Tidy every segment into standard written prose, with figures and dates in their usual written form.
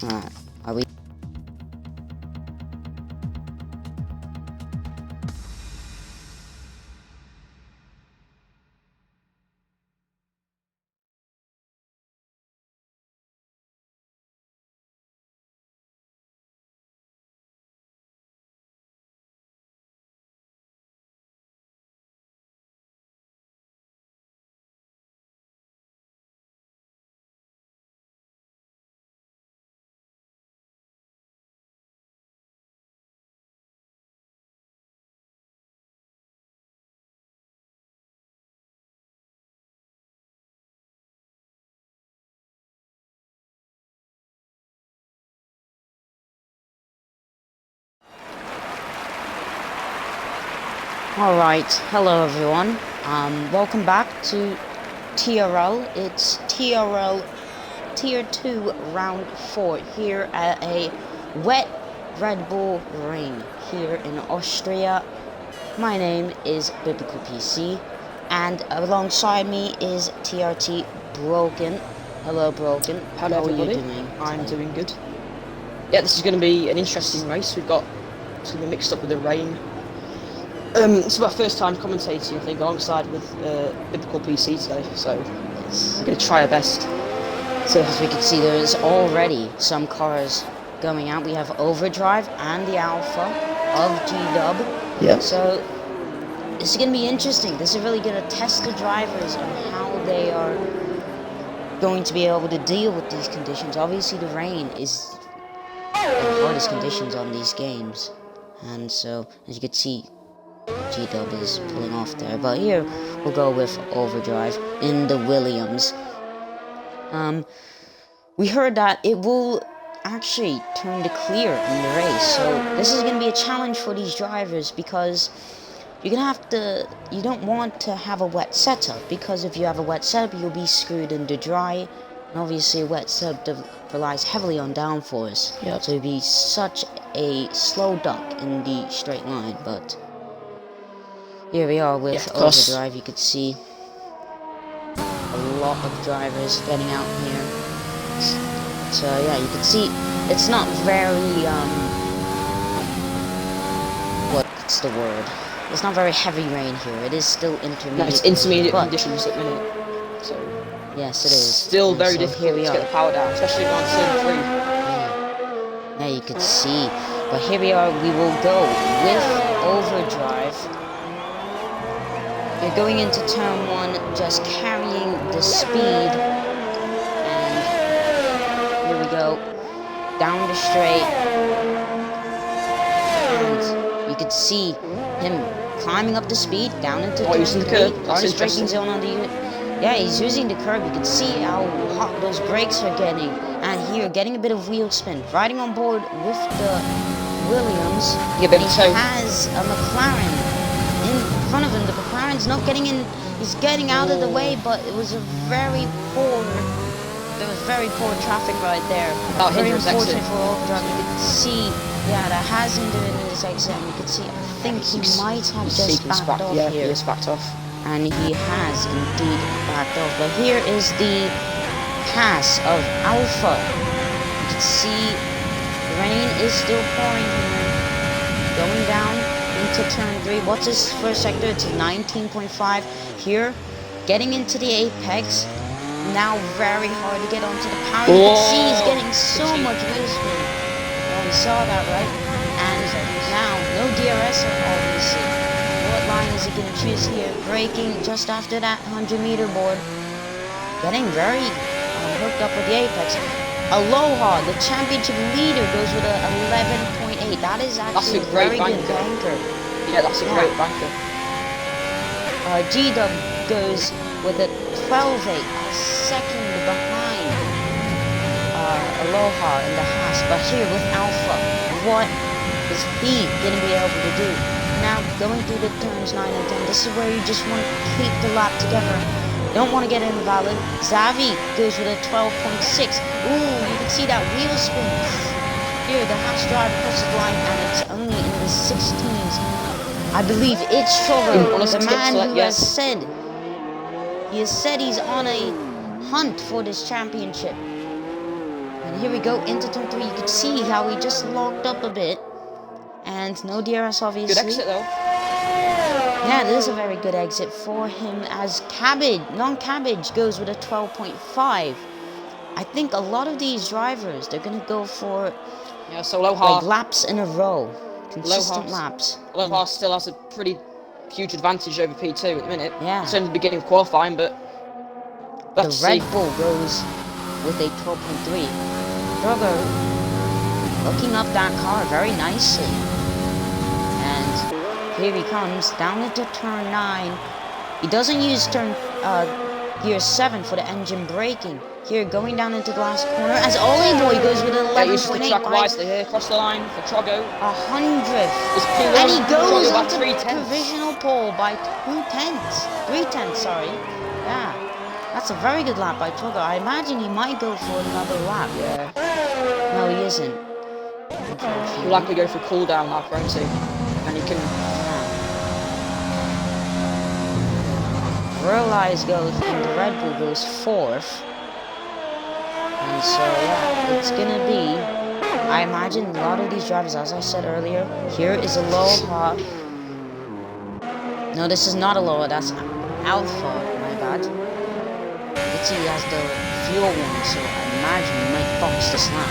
Are we? Alright, hello everyone. Welcome back to TRL. It's TRL Tier 2 Round 4 here at a wet Red Bull Ring here in Austria. My name is Biblical PC, and alongside me is TRT Bwoken. Hello Bwoken. Hello everybody. How are you doing? I'm doing good. Yeah, this is going to be an interesting race. It's going to be mixed up with the rain. It's my first time commentating, I think, alongside with Biblical PC today, so I'm going to try our best. So as we can see, there is already some cars going out. We have Overdrive and the Alpha of G-Dub. Yeah. So this is going to be interesting. This is really going to test the drivers on how they are going to be able to deal with these conditions. Obviously the rain is the hardest conditions on these games. And so, as you can see, G-Dub is pulling off there. But here, we'll go with Overdrive in the Williams. We heard that it will actually turn to clear in the race. So this is going to be a challenge for these drivers, because you're going to have to, you don't want to have a wet setup, because if you have a wet setup, you'll be screwed into dry. And obviously a wet setup relies heavily on downforce. Yep. So it'd be such a slow duck in the straight line. But here we are with Overdrive. You could see a lot of drivers getting out here. So yeah, you can see it's not very what's the word? It's not very heavy rain here. It is still intermediate. No, it's intermediate conditions at the minute. So yes, it is. Still very difficult to get the power down, especially on turn 3. Yeah, you can see. But here we are. We will go with Overdrive. You're going into turn 1, just carrying the speed, and here we go, down the straight, and you can see him climbing up the speed, down into turn 3, hardest braking zone on the unit. Yeah, he's using the curb. You can see how hot those brakes are getting, and here, getting a bit of wheel spin, riding on board with the Williams. He has a McLaren in front of him. The McLaren's not getting in, he's getting out of the way, but it was there was very poor traffic right there. Very unfortunate for Overdrive. You could see, yeah, that has him doing this exit, and you could see, I think he might have just backed off here. Yeah, he just backed off. And he has indeed backed off. But here is the pass of Alpha. You can see the rain is still pouring here. Going down into turn 3. What's his first sector? It's 19.5 here. Getting into the apex. Now very hard to get onto the power. You can see he's getting so much wheel spin. Well, we saw that, right? And now, no DRS obviously. What line is he going to choose here? Braking just after that 100-meter board. Getting very hooked up with the apex. Aloha, the championship leader, goes with a 11.8. That is actually a very good banker. Yeah, that's a great banker. G-Dub goes with a 12.8, a second behind Aloha in the Haas. But here with Alpha, what is he going to be able to do? Now, going through the turns 9 and 10, this is where you just want to keep the lap together. Don't want to get invalid. Xavi goes with a 12.6. Ooh, you can see that wheel spin. Here, the Haas drive crosses the line, and it's only in the 16s. I believe it's Choro, the man who has said, he's on a hunt for this championship. And here we go into turn 3. You can see how he just locked up a bit. And no DRS, obviously. Good exit, though. Yeah, it is a very good exit for him as non-Cabbage goes with a 12.5. I think a lot of these drivers, they're going to go for so Loha, like laps in a row. Consistent laps. Loha still has a pretty huge advantage over P2 at the minute. Yeah. It's only the beginning of qualifying, but the Red Bull goes with a 12.3. Drogo looking up that car very nicely. And here he comes down into turn 9. He doesn't use gear 7 for the engine braking. Here, going down into the last corner as Ollie Boy goes with an 11.8. Uses the track wisely here, across the line for Trogo. 100th. And he goes into provisional pole by 3 tenths, sorry. Yeah, that's a very good lap by Trogo. I imagine he might go for another lap. Yeah. No, he isn't. He'll likely go for a cool down lap, won't he? And he can... Realize goes, and the Red Bull goes 4th. And so, yeah, it's gonna be, I imagine a lot of these drivers, as I said earlier, here is a Loha. No, this is not a Loha, that's Alpha, my bad. You can see he has the fuel one, so I imagine he might box this lap.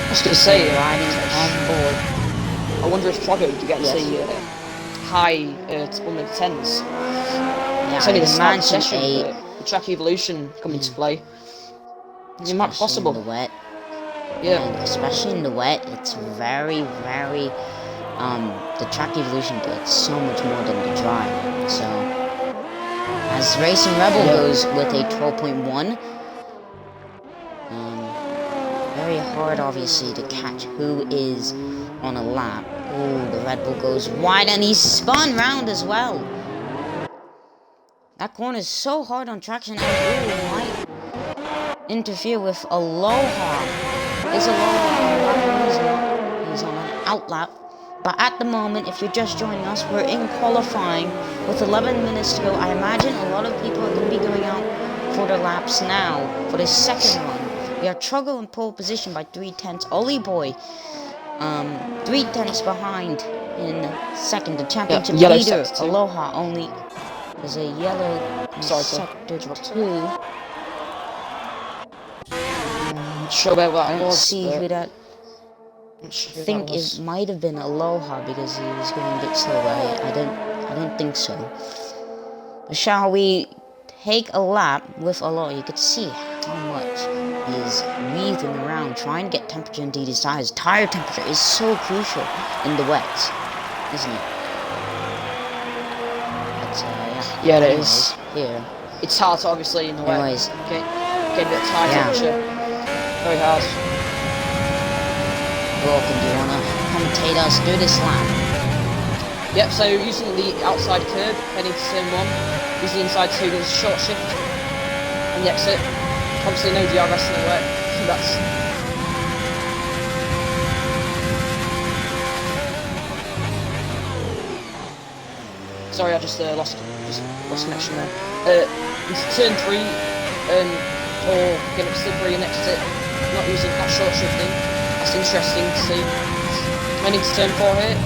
I was gonna say, riding on board. I wonder if Trogo gets the high under 10s. Yeah, it's only the start of the session, session, but the track evolution come into play. It might be possible. In the wet. Yeah. And especially in the wet, it's very, very, the track evolution gets so much more than the dry. So, as Racing Rebel goes with a 12.1, very hard, obviously, to catch who is on a lap. Oh, the Red Bull goes wide, and he spun round as well. That corner is so hard on traction, and it might interfere with Aloha. Is Aloha he's on an outlap. But at the moment, if you're just joining us, we're in qualifying with 11 minutes to go. I imagine a lot of people are going to be going out for their laps now for the second run. We have Trogo in pole position by 3 tenths. Ollie Boy 3 tenths behind in second. The championship leader, Aloha, only is a yellow in sector 2. Sure about what I don't see who that. I think it might have been Aloha because he was going a bit slow. I don't think so. But shall we take a lap with Aloha? You could see how much he is weaving around trying to get temperature into these tires. Tire temperature is so crucial in the wet, isn't it? But, yeah, it is. Here. It's hard, obviously, in the wet. Anyways. Get a bit of tire temperature. Very hard. Bwoken, do you want to commentate us through this lap? Yep, so using the outside curb, heading to turn 1, using the inside 2, there's a short shift on the exit. Obviously no DRS in the way, so that's... Sorry, I just lost connection there. Into turn 3, or get up slippery and exit, not using that short shifting. That's interesting to see. Heading to turn 4 here.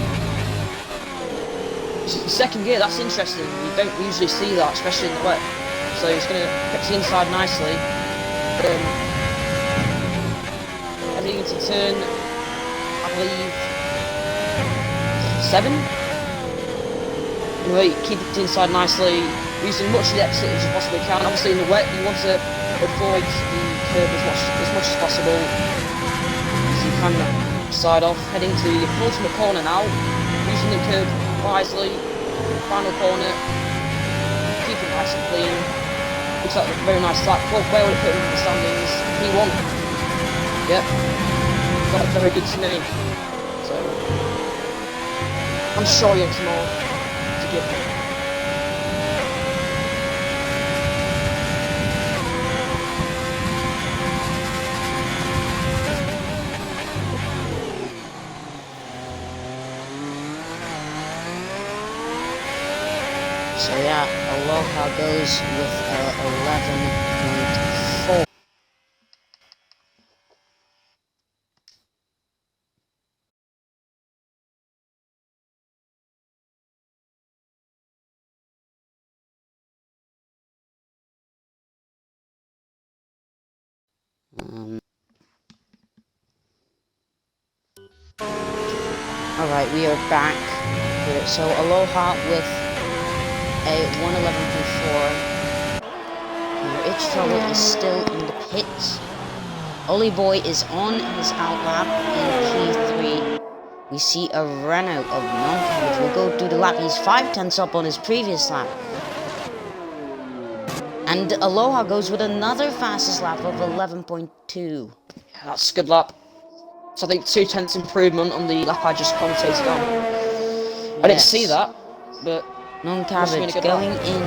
Second gear, that's interesting. You don't usually see that, especially in the wet. So he's going to get to the inside nicely. Heading into turn, I believe, 7. Anyway, keep it inside nicely, using much of the exit as you possibly can. Obviously in the wet, you want to avoid the curb as much as possible. So you can side off, heading to the ultimate corner now, using the curb wisely. Final corner, keep it nice and clean. Looks like a very nice lap. Well put him in the standings. He won. Yep. Got it very good to me. So I'm sure you have some more to give him. So yeah, Aloha goes with 11.4. Alright, we are back here. So Aloha with a 111.4. It's Trouble is still in the pits. Ollie Boy is on his outlap in P3. We see a Renault of non-cabbage will go through the lap. He's 5/10 up on his previous lap. And Aloha goes with another fastest lap of 11.2. Yeah, that's a good lap. So I think 2/10 improvement on the lap I just commentated on. Yes. I didn't see that, but non-cabbage going in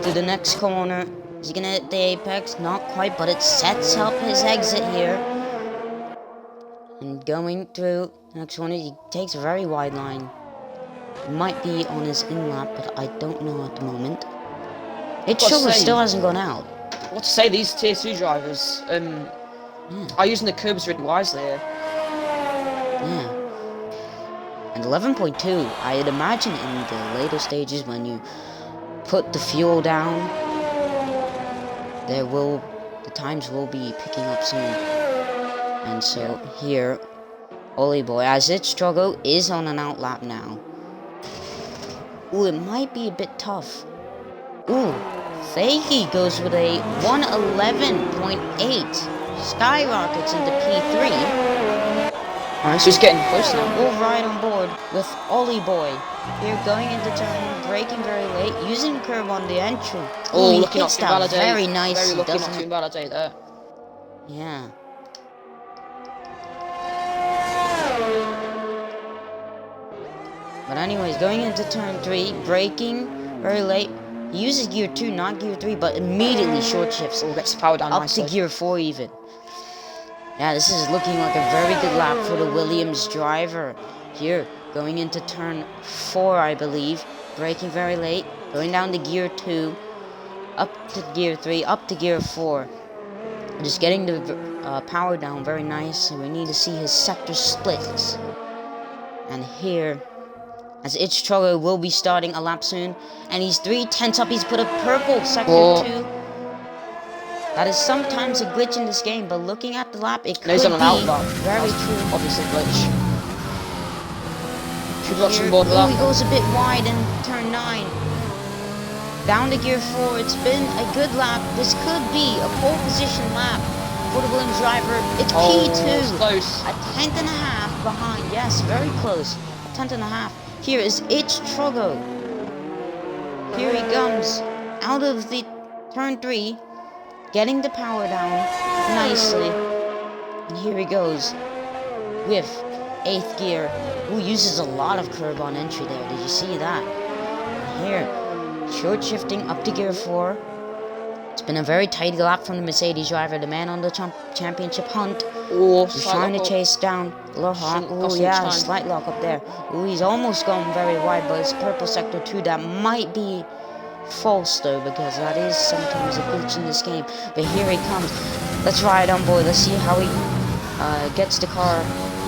to the next corner. Is he gonna hit the apex? Not quite, but it sets up his exit here. And going through the next one, he takes a very wide line. It might be on his in-lap, but I don't know at the moment. It's still hasn't gone out. What to say, these tier 2 drivers are using the curbs really wisely here. Yeah. And 11.2, I'd imagine in the later stages when you put the fuel down, the times will be picking up soon. And so here, Ollie Boy, as its struggle, is on an outlap now. Ooh, it might be a bit tough. Ooh, Fakey goes with a 111.8. Skyrockets into P3. Alright, so he's getting close now. We'll ride on board with Ollie Boy. Here going into turn 1, braking very late, using curb on the entry. Oh, he lucky not hits to that invalidate. very nice. Very lucky not to invalidate there. Yeah. But anyways, going into turn 3, braking very late. He uses gear 2, not gear 3, but immediately short shifts. Oh, gets the power down up nicely. to gear 4 even. Yeah, this is looking like a very good lap for the Williams driver. Here, going into turn 4, I believe. Braking very late. Going down to gear 2. Up to gear 3. Up to gear 4. Just getting the power down very nice. We need to see his sector splits. And here, as Ichtrogo will be starting a lap soon. And he's 3/10 up. He's put a purple sector 2. That is sometimes a glitch in this game, but looking at the lap, it could be very true. Obviously glitch. Should watch him board the lap. He goes a bit wide in turn 9. Down to gear 4. It's been a good lap. This could be a pole position lap for the Williams driver. It's P2. It's close. A 10.5 behind. Yes, very close. A 10.5. Here is Ichtrogo. Here he comes out of the turn 3. Getting the power down nicely. And here he goes with 8th gear. Who uses a lot of curb on entry there. Did you see that? And here, short shifting up to gear 4. It's been a very tight lap from the Mercedes driver, the man on the championship hunt. Oh, he's trying to chase down Aloha. Oh yeah, slight lock up there. Oh, he's almost gone very wide, but it's purple sector 2. That might be false though, because that is sometimes a glitch in this game. But here he comes. Let's ride on board. Let's see how he gets the car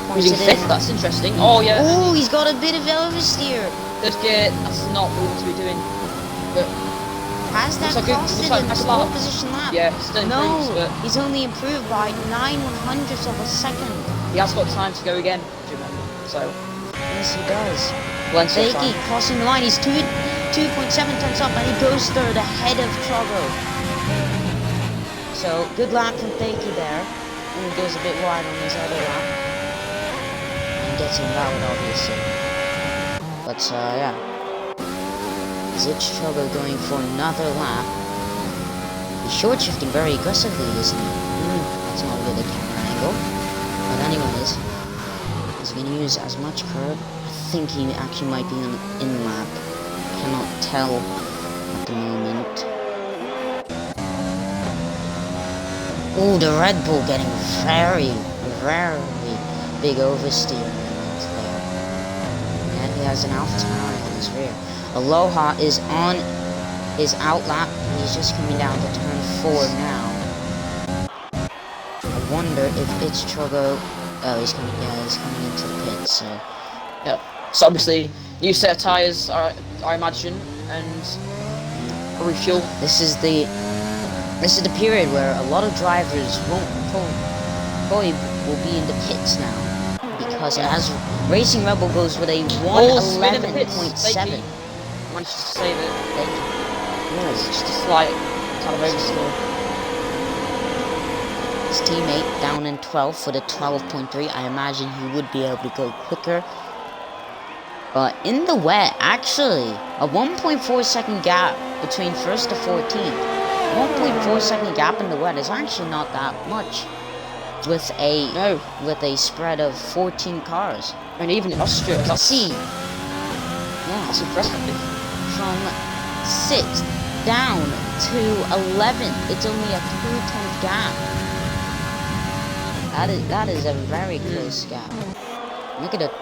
pointed in. That's interesting. Oh yeah. Oh, he's got a bit of oversteer. That's not what we want to be doing. But has that cost him the pole position lap? Yeah, still improves, but he's only improved by 9/100ths of a second. He has got time to go again, do you remember? So yes, he does. Fakey crossing the line. He's 2.7 up, and he goes third ahead of Trogo. So good lap from Fakey there. And he goes a bit wide on his other lap. And gets invalid, obviously. But yeah. Zitch Trogo going for another lap. He's short shifting very aggressively, isn't he? That's not really the camera angle. But anyways, he's going to use as much curb. I think he actually might be in lap. Cannot tell at the moment. Oh, the Red Bull getting very big oversteer there. And he has an Alpha Tauri on his rear. Aloha is on his outlap. He's just coming down to turn 4 now. I wonder if it's Trogo. Oh, he's coming into the pit. So yeah. So obviously, new set of tires, I imagine, and a refuel. This is the period where a lot of drivers won't Boy will be in the pits now. Because as Racing Rebel goes with a Spin in the pits. 111.7. Managed to save it. Thank you. Yeah, it's just a slight kind of oversteer. His teammate down in 12th for the 12.3. I imagine he would be able to go quicker. But in the wet, actually, a 1.4 second gap between 1st to 14th. 1.4 second gap in the wet is actually not that much. With a spread of 14 cars. And even in Austria, Let's see. That's impressive. From 6th down to 11th, it's only a 2-tenth gap. That is a very close gap. Look at it.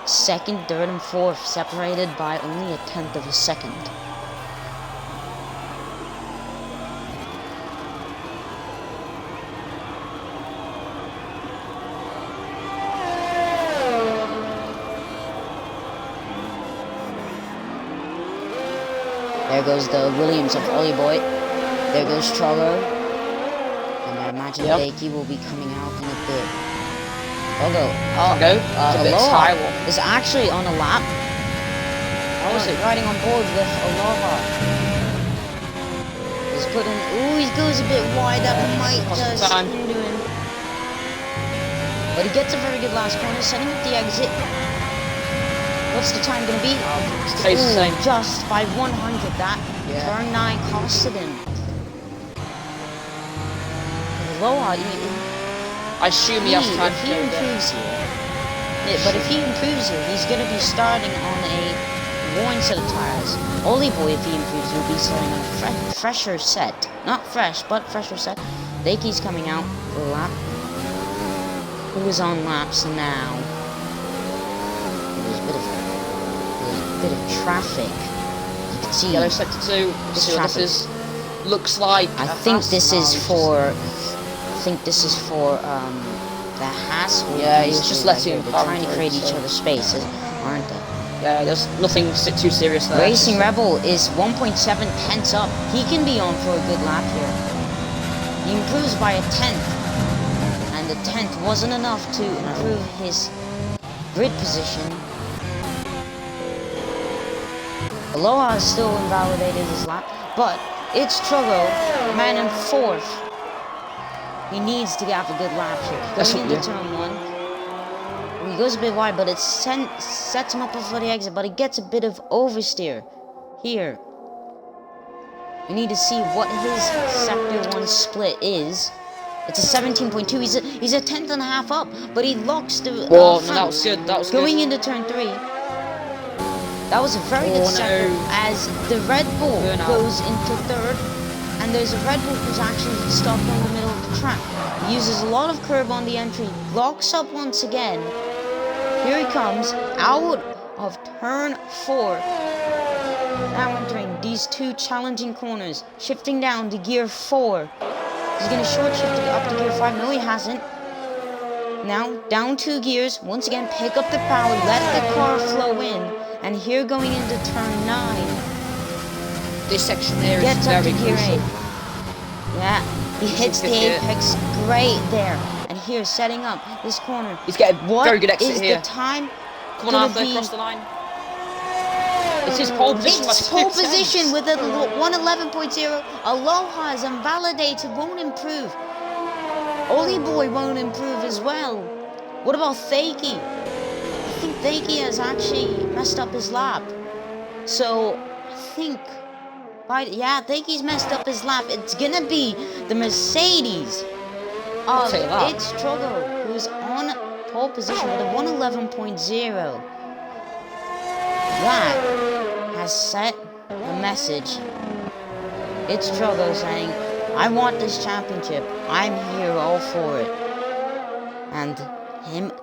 2nd, 3rd, and 4th separated by only a 1/10 of a second. There goes the Williams of Ollie Boy. There goes Trollo. And I imagine Bakey will be coming out in a bit. Aloha is actually on a lap. How is it riding on board with Aloha? He's putting. Ooh, he goes a bit wide. That might just do him. But he gets a very good last corner, setting up the exit. What's the time gonna be? Stays the same. Just by 100. That turn 9 costed him. Aloha, I assume he has time to go improves here. Yeah, but if he improves here, he's gonna be starting on a worn set of tires. Ollie Boy, if he improves, will be starting on a fresher set. Not fresh, but fresher set. Dakey's coming out for a lap. Who is on laps now? There's a bit of traffic. You can see yellow sector 2. See what this is. Looks like I think this is for the Haas. Yeah, he's just letting him. They're trying to create each other's spaces, aren't they? Yeah, there's nothing too serious there. Racing Rebel is 1.7 tenths up. He can be on for a good lap here. He improves by a 10th, and the 10th wasn't enough to improve his grid position. Aloha has still invalidated his lap, but it's Trogo, man in 4th. He needs to have a good lap here. Going into turn 1. He goes a bit wide, but it sets him up for the exit, but he gets a bit of oversteer here. We need to see what his sector 1 split is. It's a 17.2. He's a 10th and a half up, but he locks the front. That was good. That was going good. into turn 3. That was a very good sector as the Red Bull goes into 3rd, and there's a Red Bull who's actually stopped in the middle of the track. He uses a lot of curb on the entry, locks up once again. Here he comes out of turn 4. Now entering these 2 challenging corners, shifting down to gear 4. He's going to short shift up to gear 5. No, he hasn't. Now down 2 gears. Once again, pick up the power, let the car flow in. And here going into turn 9. This section there gets is up very to gear crucial. 8. Yeah, he hits the apex great there. And here, setting up this corner. He's getting very good exit here. What is the time? Come on, Arthur, cross the line. It's his pole position. It's pole position with a 111.0. Aloha is invalidated, won't improve. Ollie Boy won't improve as well. What about Thakey? I think Thakey has actually messed up his lap. So, I think... Thakey's messed up his lap. It's gonna be the Mercedes of It's Trogo, who's on pole position with a 111.0. That has set the message. It's Trogo saying, I want this championship. I'm here all for it. And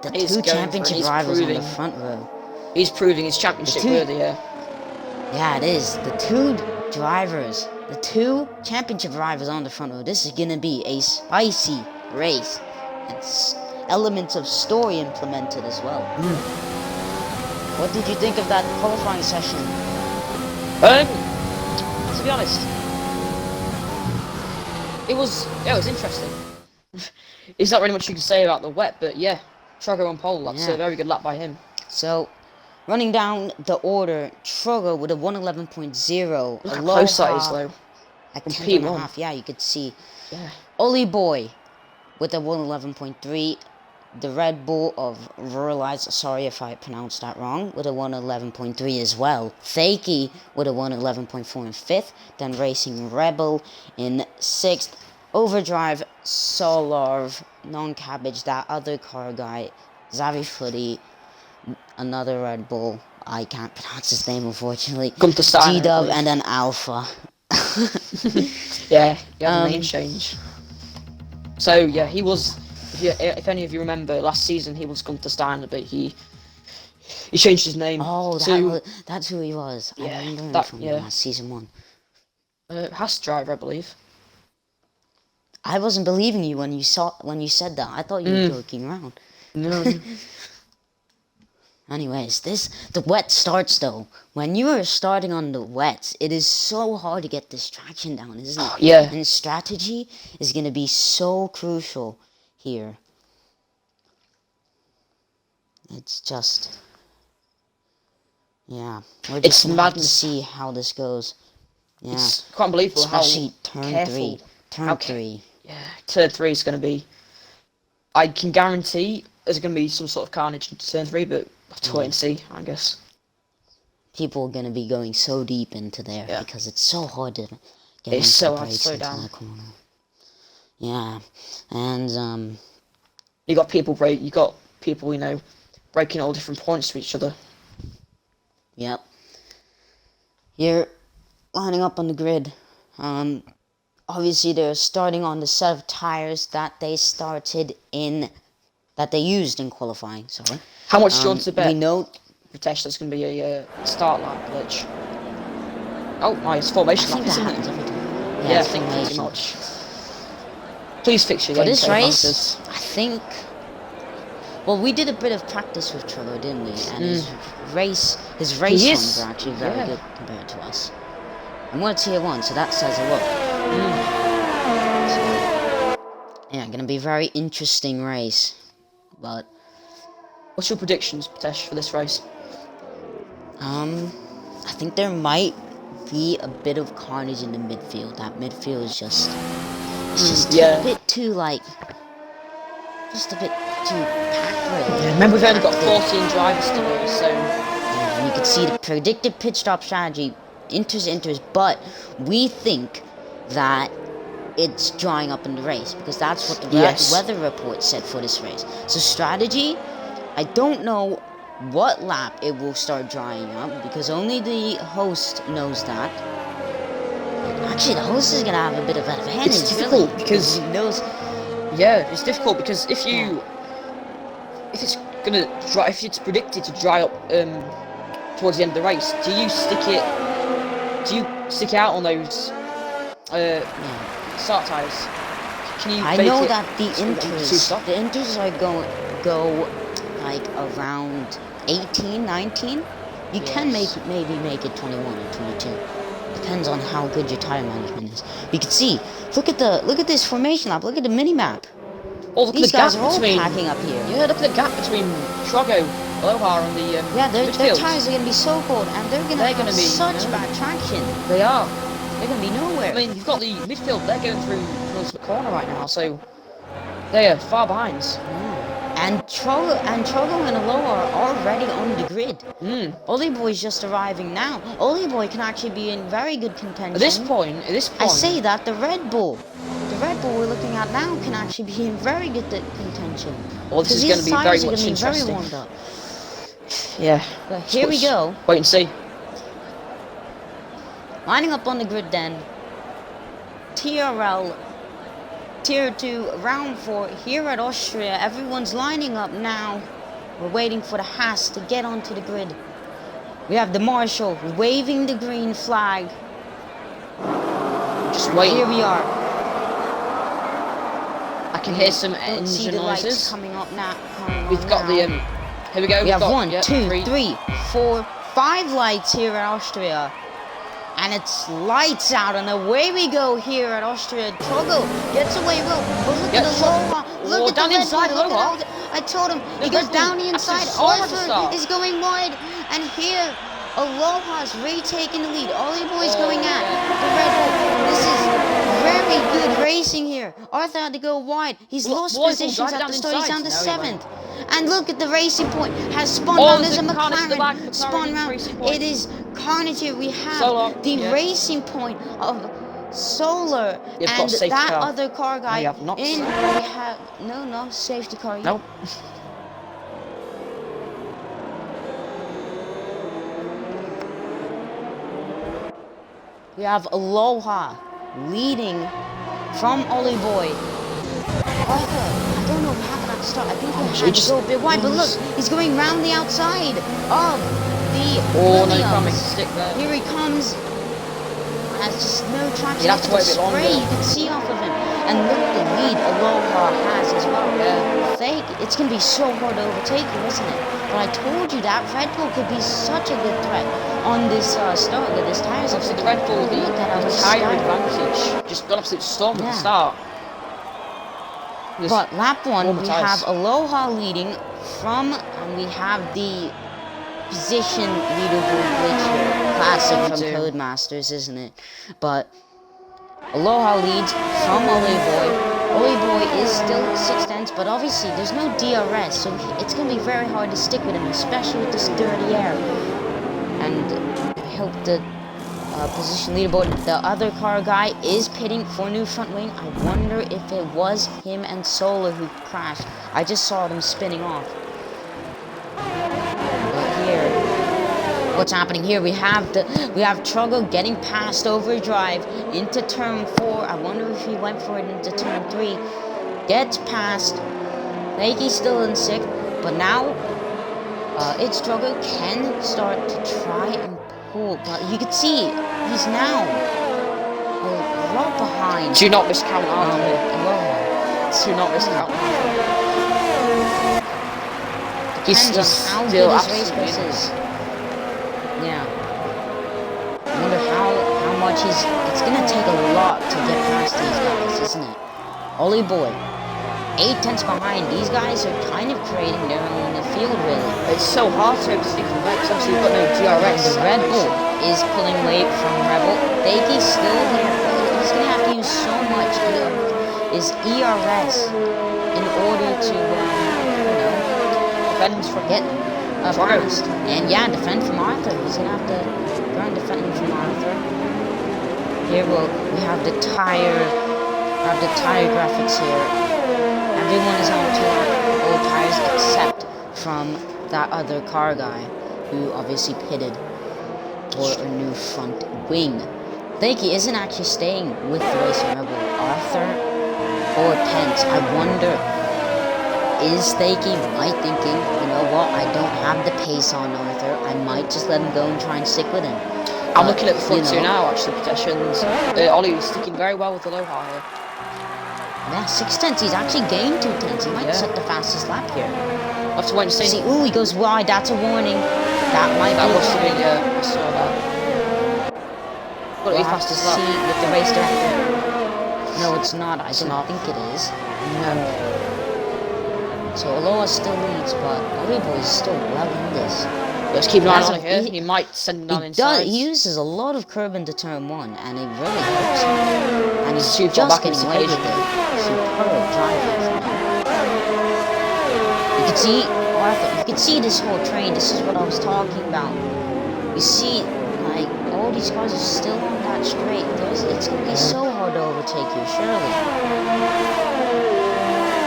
the 2 championship drivers on the front row. He's proving his championship worthy, yeah. Yeah, it is. The 2 drivers. The 2 championship drivers on the front row. This is going to be a spicy race. And elements of story implemented as well. What did you think of that qualifying session? To be honest, it was interesting. There's not really much you can say about the wet, but yeah, Trogo on pole. That's a very good lap by him. So, running down the order, Trogo with a 111.0. Look how close that is, though. At 10.5, yeah, you could see. Yeah. Oli Boy with a 111.3. The Red Bull of Ruralize, sorry if I pronounced that wrong, with a 111.3 as well. Fakey with a 111.4 in 5th. Then Racing Rebel in 6th. Overdrive, Solarv, Non-Cabbage, that other car guy, Xavi Footy, another Red Bull. I can't pronounce his name, unfortunately. G-Dub, and then Alpha. Yeah, he had a name change. So, yeah, he was... If any of you remember, last season he was Gunther Steiner, but he changed his name. Oh, that's who he was. Yeah, I remember him from season 1. Haas driver, I believe. I wasn't believing you when you said that. I thought you were joking around. No. Anyways, the wet starts though. When you are starting on the wets, it is so hard to get this traction down, isn't it? Yeah. And strategy is going to be so crucial here. It's just, yeah. We're just gonna have to see how this goes. Yeah. It's quite unbelievable. Especially how turn careful. 3. Turn 3. Yeah, turn 3 is going to be... I can guarantee there's going to be some sort of carnage in turn 3, but I'll have to wait and see, I guess. People are going to be going so deep into there because it's so hard to get it's so hard to slow down. The corner. Yeah, and you got people, you know, breaking all different points to each other. Yep. You're lining up on the grid. Obviously, they're starting on the set of tires that they used in qualifying. Sorry. How much do you want to bet? We know, Ritesh, there's going to be a start line glitch. Oh, my, it's formation lap, isn't it? Yeah, I think pretty much. Please fix your game. For this race, I think... Well, we did a bit of practice with Trello, didn't we? And his race runs are actually very good compared to us. And we're tier 1, so that says a lot. So, yeah, gonna be a very interesting race. But what's your predictions, Ritesh, for this race? I think there might be a bit of carnage in the midfield. That midfield is just a bit too just a bit too packed, really. Remember, we've only got 14 drivers still, so... Yeah, and you can see the predicted pit stop strategy enters, but we think that it's drying up in the race, because that's what the weather report said for this race. So strategy, I don't know what lap it will start drying up, because only the host knows that. Actually, the host is going to have a bit of an advantage. It's difficult, really, because... he knows... Yeah, it's difficult, because if it's predicted to dry up towards the end of the race, do you stick it out on those start tires? Can you I know that the inters are go like around 18, 19. You can maybe make it 21 or 22. Depends on how good your tire management is. You can see, look at this formation lap. Look at the mini map. Oh, look These at the guys gap are all between, packing up here. Yeah, look at the gap between Trogo, Aloha, and the their tires are gonna be so cold, and they're gonna have such bad traction. They are. They're gonna be nowhere. I mean, you've got the midfield. They're going through the corner right now, so they are far behind. And Trogo and Aloha are already on the grid. Oli Boy's just arriving now. Oli Boy can actually be in very good contention. At this point, I say that the Red Bull we're looking at now can actually be in very good contention. Well, this is going to be very much interesting. Very warmed up. Yeah. But here we go. Wait and see. Lining up on the grid then. TRL Tier 2, Round 4, here at Austria. Everyone's lining up now. We're waiting for the Haas to get onto the grid. We have the Marshal waving the green flag. Just wait. Here we are. I can hear some engine noises. Coming up now. We've got the here we go. We have 1, 2, 3, 4, 5 lights here in Austria. And it's lights out, and away we go here at Austria. Trogo gets away, well, but look at Aloha. Look at down the inside Red Bull. Aloha. I told him, he The goes Red down Bull the inside. actually saw him at the Arthur start. is going wide, and here Aloha's retaking the lead. Ollie Boy's going at the Red Bull. This is very good racing here. Arthur had to go wide. He's lost positions at the start. He's down to 7th. And look at the racing point. Has spun round. There's a McLaren. Spun round. It is carnage here. We have the racing point of Solar and that other car guy. No, we have no safety car. Nope. We have Aloha leading from Ollie Boy. Arthur, I don't know how can I start. I think we had to go a bit wide, but look, he's going round the outside of the Williams. Here he comes. Has just no traction. You have to wait a bit longer. You can see off of him. And look at the lead Aloha has as well. It's going to be so hard to overtake him, isn't it? But I told you that Red Bull could be such a good threat on this start with his tires. Obviously, the Red Bull, the tyre advantage, just got absolute storm at the start. But lap 1, we have Aloha leading from, and we have the position leaderboard glitch here. Classic from Codemasters, isn't it? But Aloha leads from Ollie Boy. Ollie Boy is still 6/10, but obviously there's no DRS, so it's going to be very hard to stick with him, especially with this dirty air. And I hope the position leaderboard, the other car guy is pitting for new front wing. I wonder if it was him and Solar who crashed. I just saw them spinning off. But here, what's happening here? We have Trogo getting past overdrive into turn 4. I wonder if he went for it into turn 3. Gets past. Lakey's still in 6th, but now it's Trogo can start to try and pull. But you can see he's now a lot behind. Do not miscount Arthur. Do not miscount. He's still good his race pace is. Yeah. I wonder how much it's gonna take a lot to get past these guys, isn't it? Ollie Boy, 8/10 behind. These guys are kind of creating their own field, really. It's so hard to overtake from Rex. Obviously, we've got no DRS. The Red Bull is pulling weight from Rebel. Bakey's still here. He's gonna have to use so much of his ERS in order to, defend from past. And yeah, defend from Arthur. He's gonna have to try and defend from Arthur. Here we have the tire graphics here. Everyone is on all tires except from that other car guy who obviously pitted for a new front wing. Bakey isn't actually staying with the Racing Rebel. Arthur or Pence. I wonder, is Bakey might thinking, you know what, I don't have the pace on Arthur, I might just let him go and try and stick with him. I'm looking at the front two now, actually, positions. Ollie's sticking very well with Aloha here. Yeah, 6/10. He's actually gained 2/10. He might set the fastest lap here. I'll have to wait and see. Ooh, he goes wide. That's a warning. That might be. That was to be, I saw that. What are the fastest lap? See with the race director. No, it's not. I don't think it is. No. So Aloha still leads, but Ollie Boy is still well in this. Let's keep an eye on here. He might send him down inside. He uses a lot of curb into turn 1, and it really helps him. And he's too just getting away with it. Superb driving from him. You can see Arthur. You can see this whole train. This is what I was talking about. You see, like, all these cars are still on that straight. It's gonna be so hard to overtake you, surely.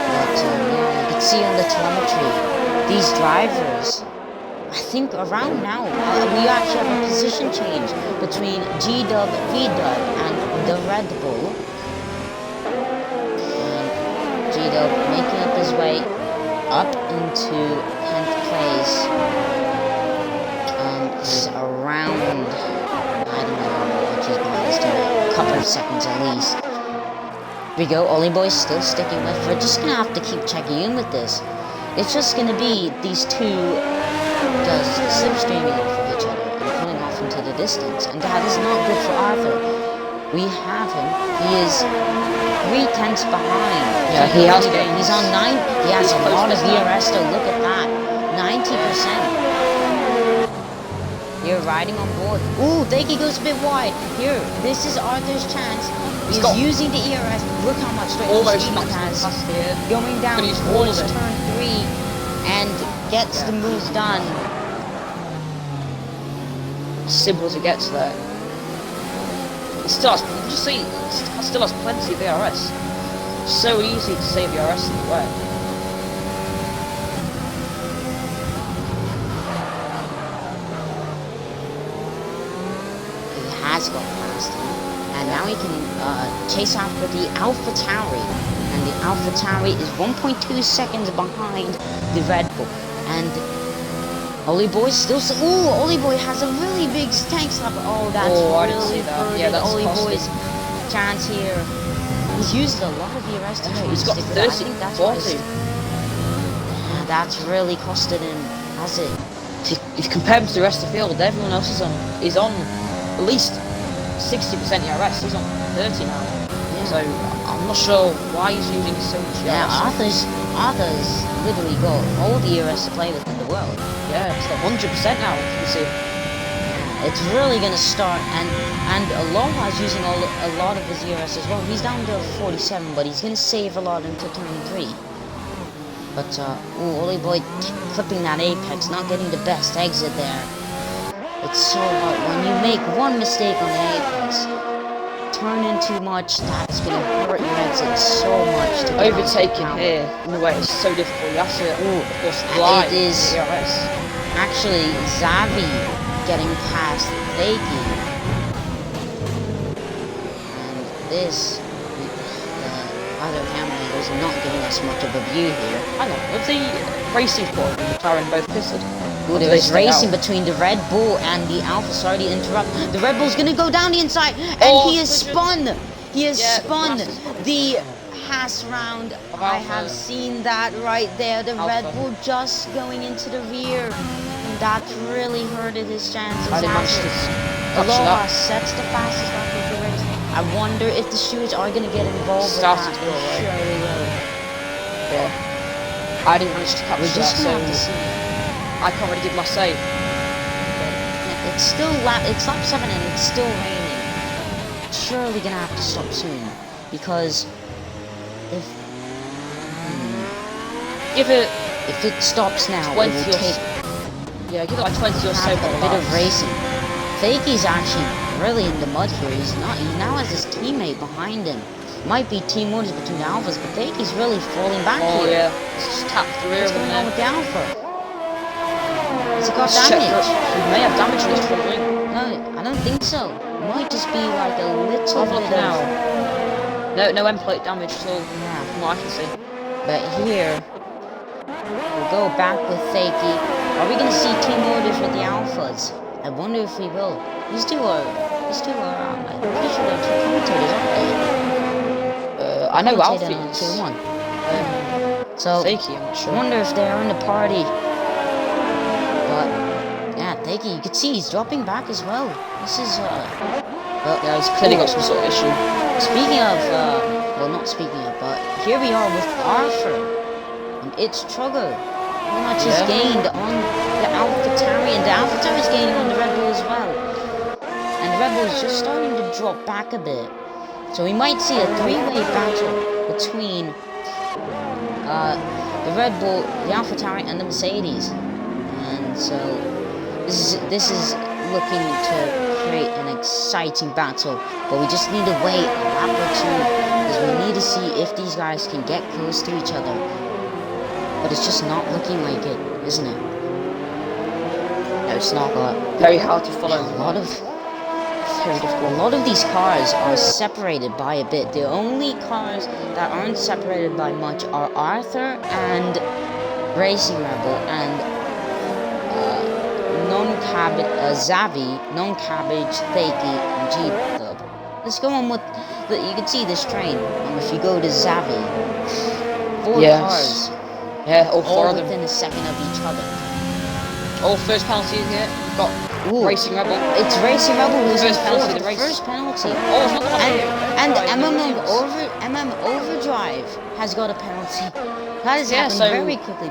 But yeah, you can see on the telemetry, these drivers. I think around now, we actually have a position change between G-Dub, V-Dub, and the Red Bull. And G-Dub making up his way up into 10th place. And he's around, I don't know how much he's behind his teammate, a couple of seconds at least. Here we go, Ollie Boy's still sticking with. We're just gonna have to keep checking in with this. It's just gonna be these two just slipstreaming off of each other and pulling off from into the distance, and that is not good for Arthur. We have him. He is 3/10 behind. Yeah, he has gained. He's on 9. He has a lot of ERS though. Look at that. 90%. You're riding on board. Ooh, Dakey goes a bit wide. Here, this is Arthur's chance. He's using the ERS. Look how much straight almost he has. Here. Going down towards turn 3 and gets the move done. Simple as it gets there. He still has, you just see, he still has plenty of ERS. So easy to save ERS in the way. Has got past him, and now he can chase after the AlphaTauri, and the AlphaTauri is 1.2 seconds behind the Red Bull, and Ollie Boy still. Ooh, Ollie Boy has a really big tank slap. Oh, that's really hurting Ollie Boy's chance here. He's used a lot of ERS to he's got 30, 40. Yeah, that's really costed him, has it? If you compare him to the rest of the field, everyone else is on at least 60% ERS. He's on 30 now. Yeah. So I'm not sure why he's using so much ERS. Yeah, Arthur's literally got all the ERS to play with in the world. Yeah, it's got 100% now, you can see. Yeah, it's really gonna start, and Aloha's using a lot of his ERS as well. He's down to 47, but he's gonna save a lot into turn 3. But ooh, Ollie Boy clipping that apex, not getting the best exit there. It's so hard when you make one mistake on the apex. Turn in too much, that's gonna hurt your exit so much. To overtaking here in the way it's so difficult. You have to, of course, glide. It is actually Xavi getting past Lakey, and this other camera is not giving us much of a view here. I know, with the racing squad and McLaren both pitted. Ooh, there is racing between the Red Bull and the Alpha. Sorry to interrupt. The Red Bull's gonna go down the inside, and he has spun. He has spun the Haas round. I have seen that right there. The Red Bull just going into the rear, and that really hurted his chances. Aloha sets the fastest lap of the race. I wonder if the stewards are gonna get involved with that. Sure they will. Yeah. I didn't manage to capture that, so have to see. I can't really give my say. It's still lap 7 and it's still raining. It's surely gonna have to stop soon, because if it stops now, 20 it will take. Yeah, give it like 20 or so. A bit of racing. Fakey's actually really in the mud here. He now has his teammate behind him. Might be team orders between the Alphas, but Fakey's really falling back here. Oh yeah, it's just tapped the rear. What's going on with the Alpha? Has it got damage? He may have damage in his front wing. No, I don't think so. It might just be like a little bit now. No end plate damage at all. Yeah, from what I can see. But here, we'll go back with Fakey. Are we going to see team orders with the Alphas? I wonder if we will. These two are, I'm pretty sure they're 2 commentators, aren't they? I know Alfie is. Tier 1. So, Fakey, I'm not sure. I wonder if they're in the party. But, yeah, Fakey, you can see he's dropping back as well. This is, yeah, he's clearly got some sort of issue. Speaking of, well, not speaking of, but here we are with Arthur. And it's Trugger. How much is gained on the AlphaTauri, and the AlphaTauri is gaining on the Red Bull as well. And the Red Bull is just starting to drop back a bit. So we might see a 3-way battle between the Red Bull, the AlphaTauri, and the Mercedes. And so this is looking to create an exciting battle. But we just need to wait a lap or two, because we need to see if these guys can get close to each other. But it's just not looking like it, isn't it? No, it's not. Very hard to follow. A lot of these cars are separated by a bit. The only cars that aren't separated by much are Arthur and Racing Rebel and Xavi, non-cabbage, Fakey, and G-Dub. Let's go on with you can see this train. If you go to Xavi, 4 cars. Yeah, all 4 of them within a second of each other. All first penalties here. We've got Ooh. Racing Rebel. It's Racing Rebel who's in First penalty of the the race. first penalty. Oh, it's not the one here. And Right, MM Overdrive has got a penalty. That has happened so very quickly.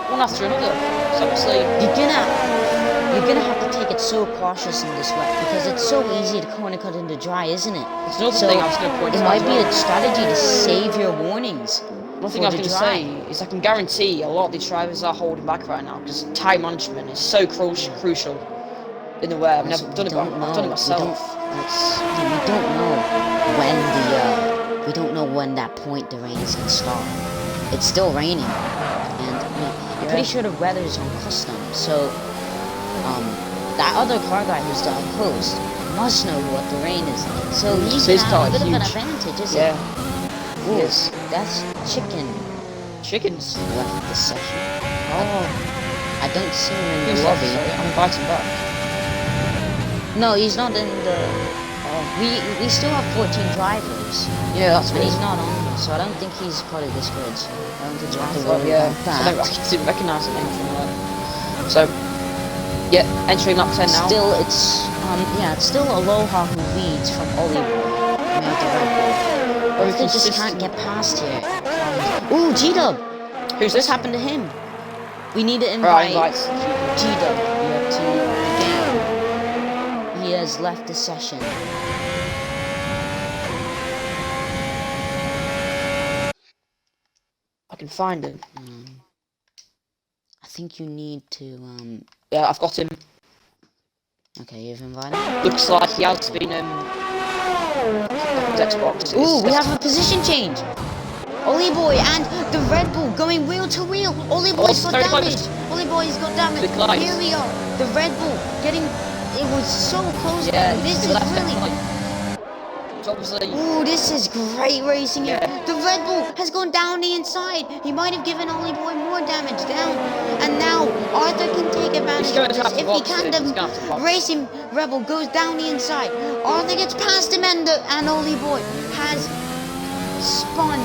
one after another. So obviously, You're gonna have to take it so cautious in this wet because it's so easy to corner cut into dry, isn't it? it's another So thing I was going to point it out. might be a strategy to save your warnings. One thing I was going to say is I can guarantee a lot of these drivers are holding back right now because time management is so crucial in the way. I've never done it, but I've done it myself. We don't know when that point the rain is gonna start. It's still raining, and I'm pretty sure the weather is on custom. So, that other car guy who's the host must know what the rain is like. So he's got a bit of an advantage, isn't it? Ooh, Yes. that's Chickens. left the session. Oh, I don't see him in the Who's lobby. left? I'm inviting back. No, he's not in the. We still have 14 drivers. Yeah, that's And weird. he's not on there, so I don't think he's part of this grid. So I don't think you have to worry Yeah, about I that. didn't recognise the name from that. So, yeah, entering lap 10 now. Still, it's still Aloha who leads from Oliver. But if they just can't get past here. Ooh, G-Dub! Who's What's this? happened to him? We need to Right, invite invite. G-Dub to the game. He has left the session. I can find him. I think you need to, Yeah, I've got him. okay, you've invited him. Looks like he has been his Xbox. Ooh, we have a position change. Oli Boy and the Red Bull going wheel to wheel. Oli Boy's got damage. Oli Boy's got damage. Here we are. The Red Bull getting. It was so close. Yeah, this is really. Obviously. Ooh, this is great racing here. Yeah. The Red Bull has gone down the inside. He might have given Oli Boy more damage down. And now Arthur can take advantage of this. If he can, the Racing Rebel goes down the inside. Arthur gets past him and Oli Boy has spun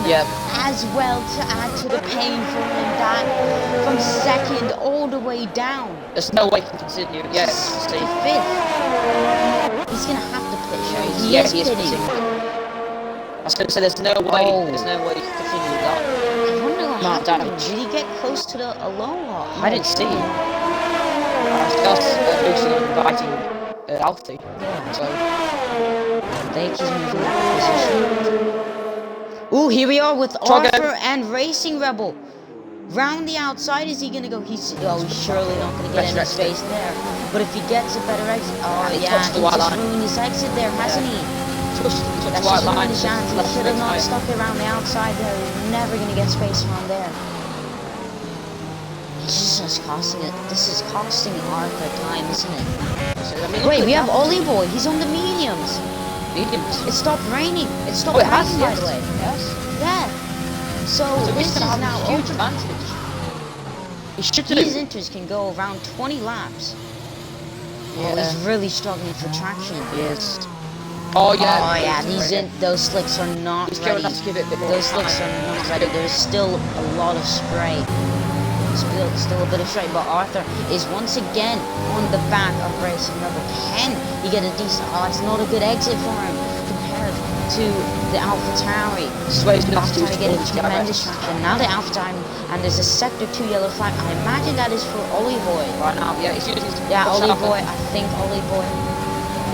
as well to add to the pain for him. That from second all the way down. There's no way he can continue. Yeah, see. Fifth. He's gonna have to pitch. He is pitting. I was gonna say there's no way. There's no way he can continue with that. I wonder what Not happened. damage. Did he get close to the Aloha? I didn't see him. Just Lucy inviting Alfie. So they keep moving that position. Ooh, here we are with Arthur and Racing Rebel. Round the outside, is he gonna go? He's surely not gonna get any space there. But if he gets a better exit, he just ruined his exit there, hasn't he? That's just ruined his chance. He should have not stuck around the outside there. He's never gonna get space around there. He's just costing it. This is costing Arthur time, isn't it? Wait, we have Oli Boy. He's on the mediums. It stopped raining. It stopped raining, by the way. Yes. Yeah. So this is now huge open. advantage. These inters can go around 20 laps. Yeah. Oh, he's really struggling for traction. Yes. Oh yeah. Those slicks are not ready. Those slicks are not ready. There's still a lot of spray. Still a bit of spray, but Arthur is once again on the back of Racing Rebel. Can he get a decent? Oh, it's not a good exit for him compared to the AlphaTauri. AlphaTauri getting tremendous traction. Now the AlphaTauri, and there's a sector 2 yellow flag. I imagine that is for Oli Boy. Right now, Oli Boy. I think Oli Boy.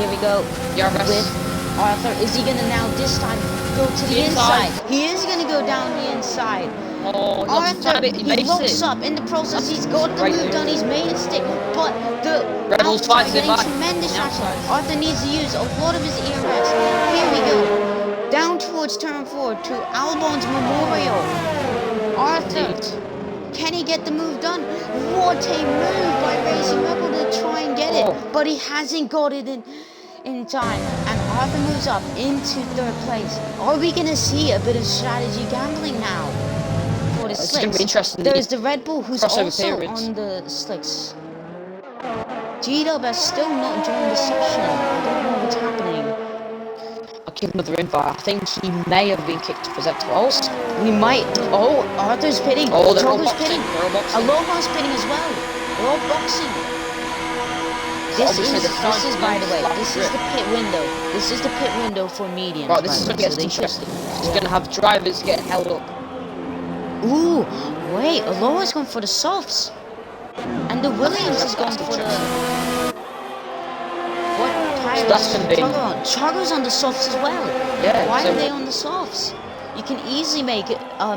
Here we go. With Arthur. Is he gonna now this time go to the inside? He is gonna go down the inside. Oh, Arthur, he locks up. In the process, he's got the move done. He's made it stick, but the Rebels Alpha getting tremendous traction. Arthur needs to use a lot of his ERS. Here we go. Down towards turn 4 to Albon's Memorial. Arthur, can he get the move done? What a move by Racing Rebel to try and get it, but he hasn't got it in time. And Arthur moves up into 3rd place. Are we going to see a bit of strategy gambling now? It's going to be interesting. There's the Red Bull who's also on the slicks. G-Dub has still not joined the session. I don't know what's happening. I'll give another invite. I think he may have been kicked for Z12. We might. Oh, Arthur's pitting. Oh, they're all Drogo's boxing. pitting. Aloha's pitting as well. They're all boxing. This obviously is, the front by the way, flat this is grip. the pit window. This is the pit window for mediums. Right, this is by going the to way, get so they interesting. should- It's going to have drivers getting held up. Ooh, wait, Aloha's going for the softs. And the Williams is going for the... What tires? that's gonna be- Chago's on the softs as well. Yeah, Why so- are they on the softs? You can easily make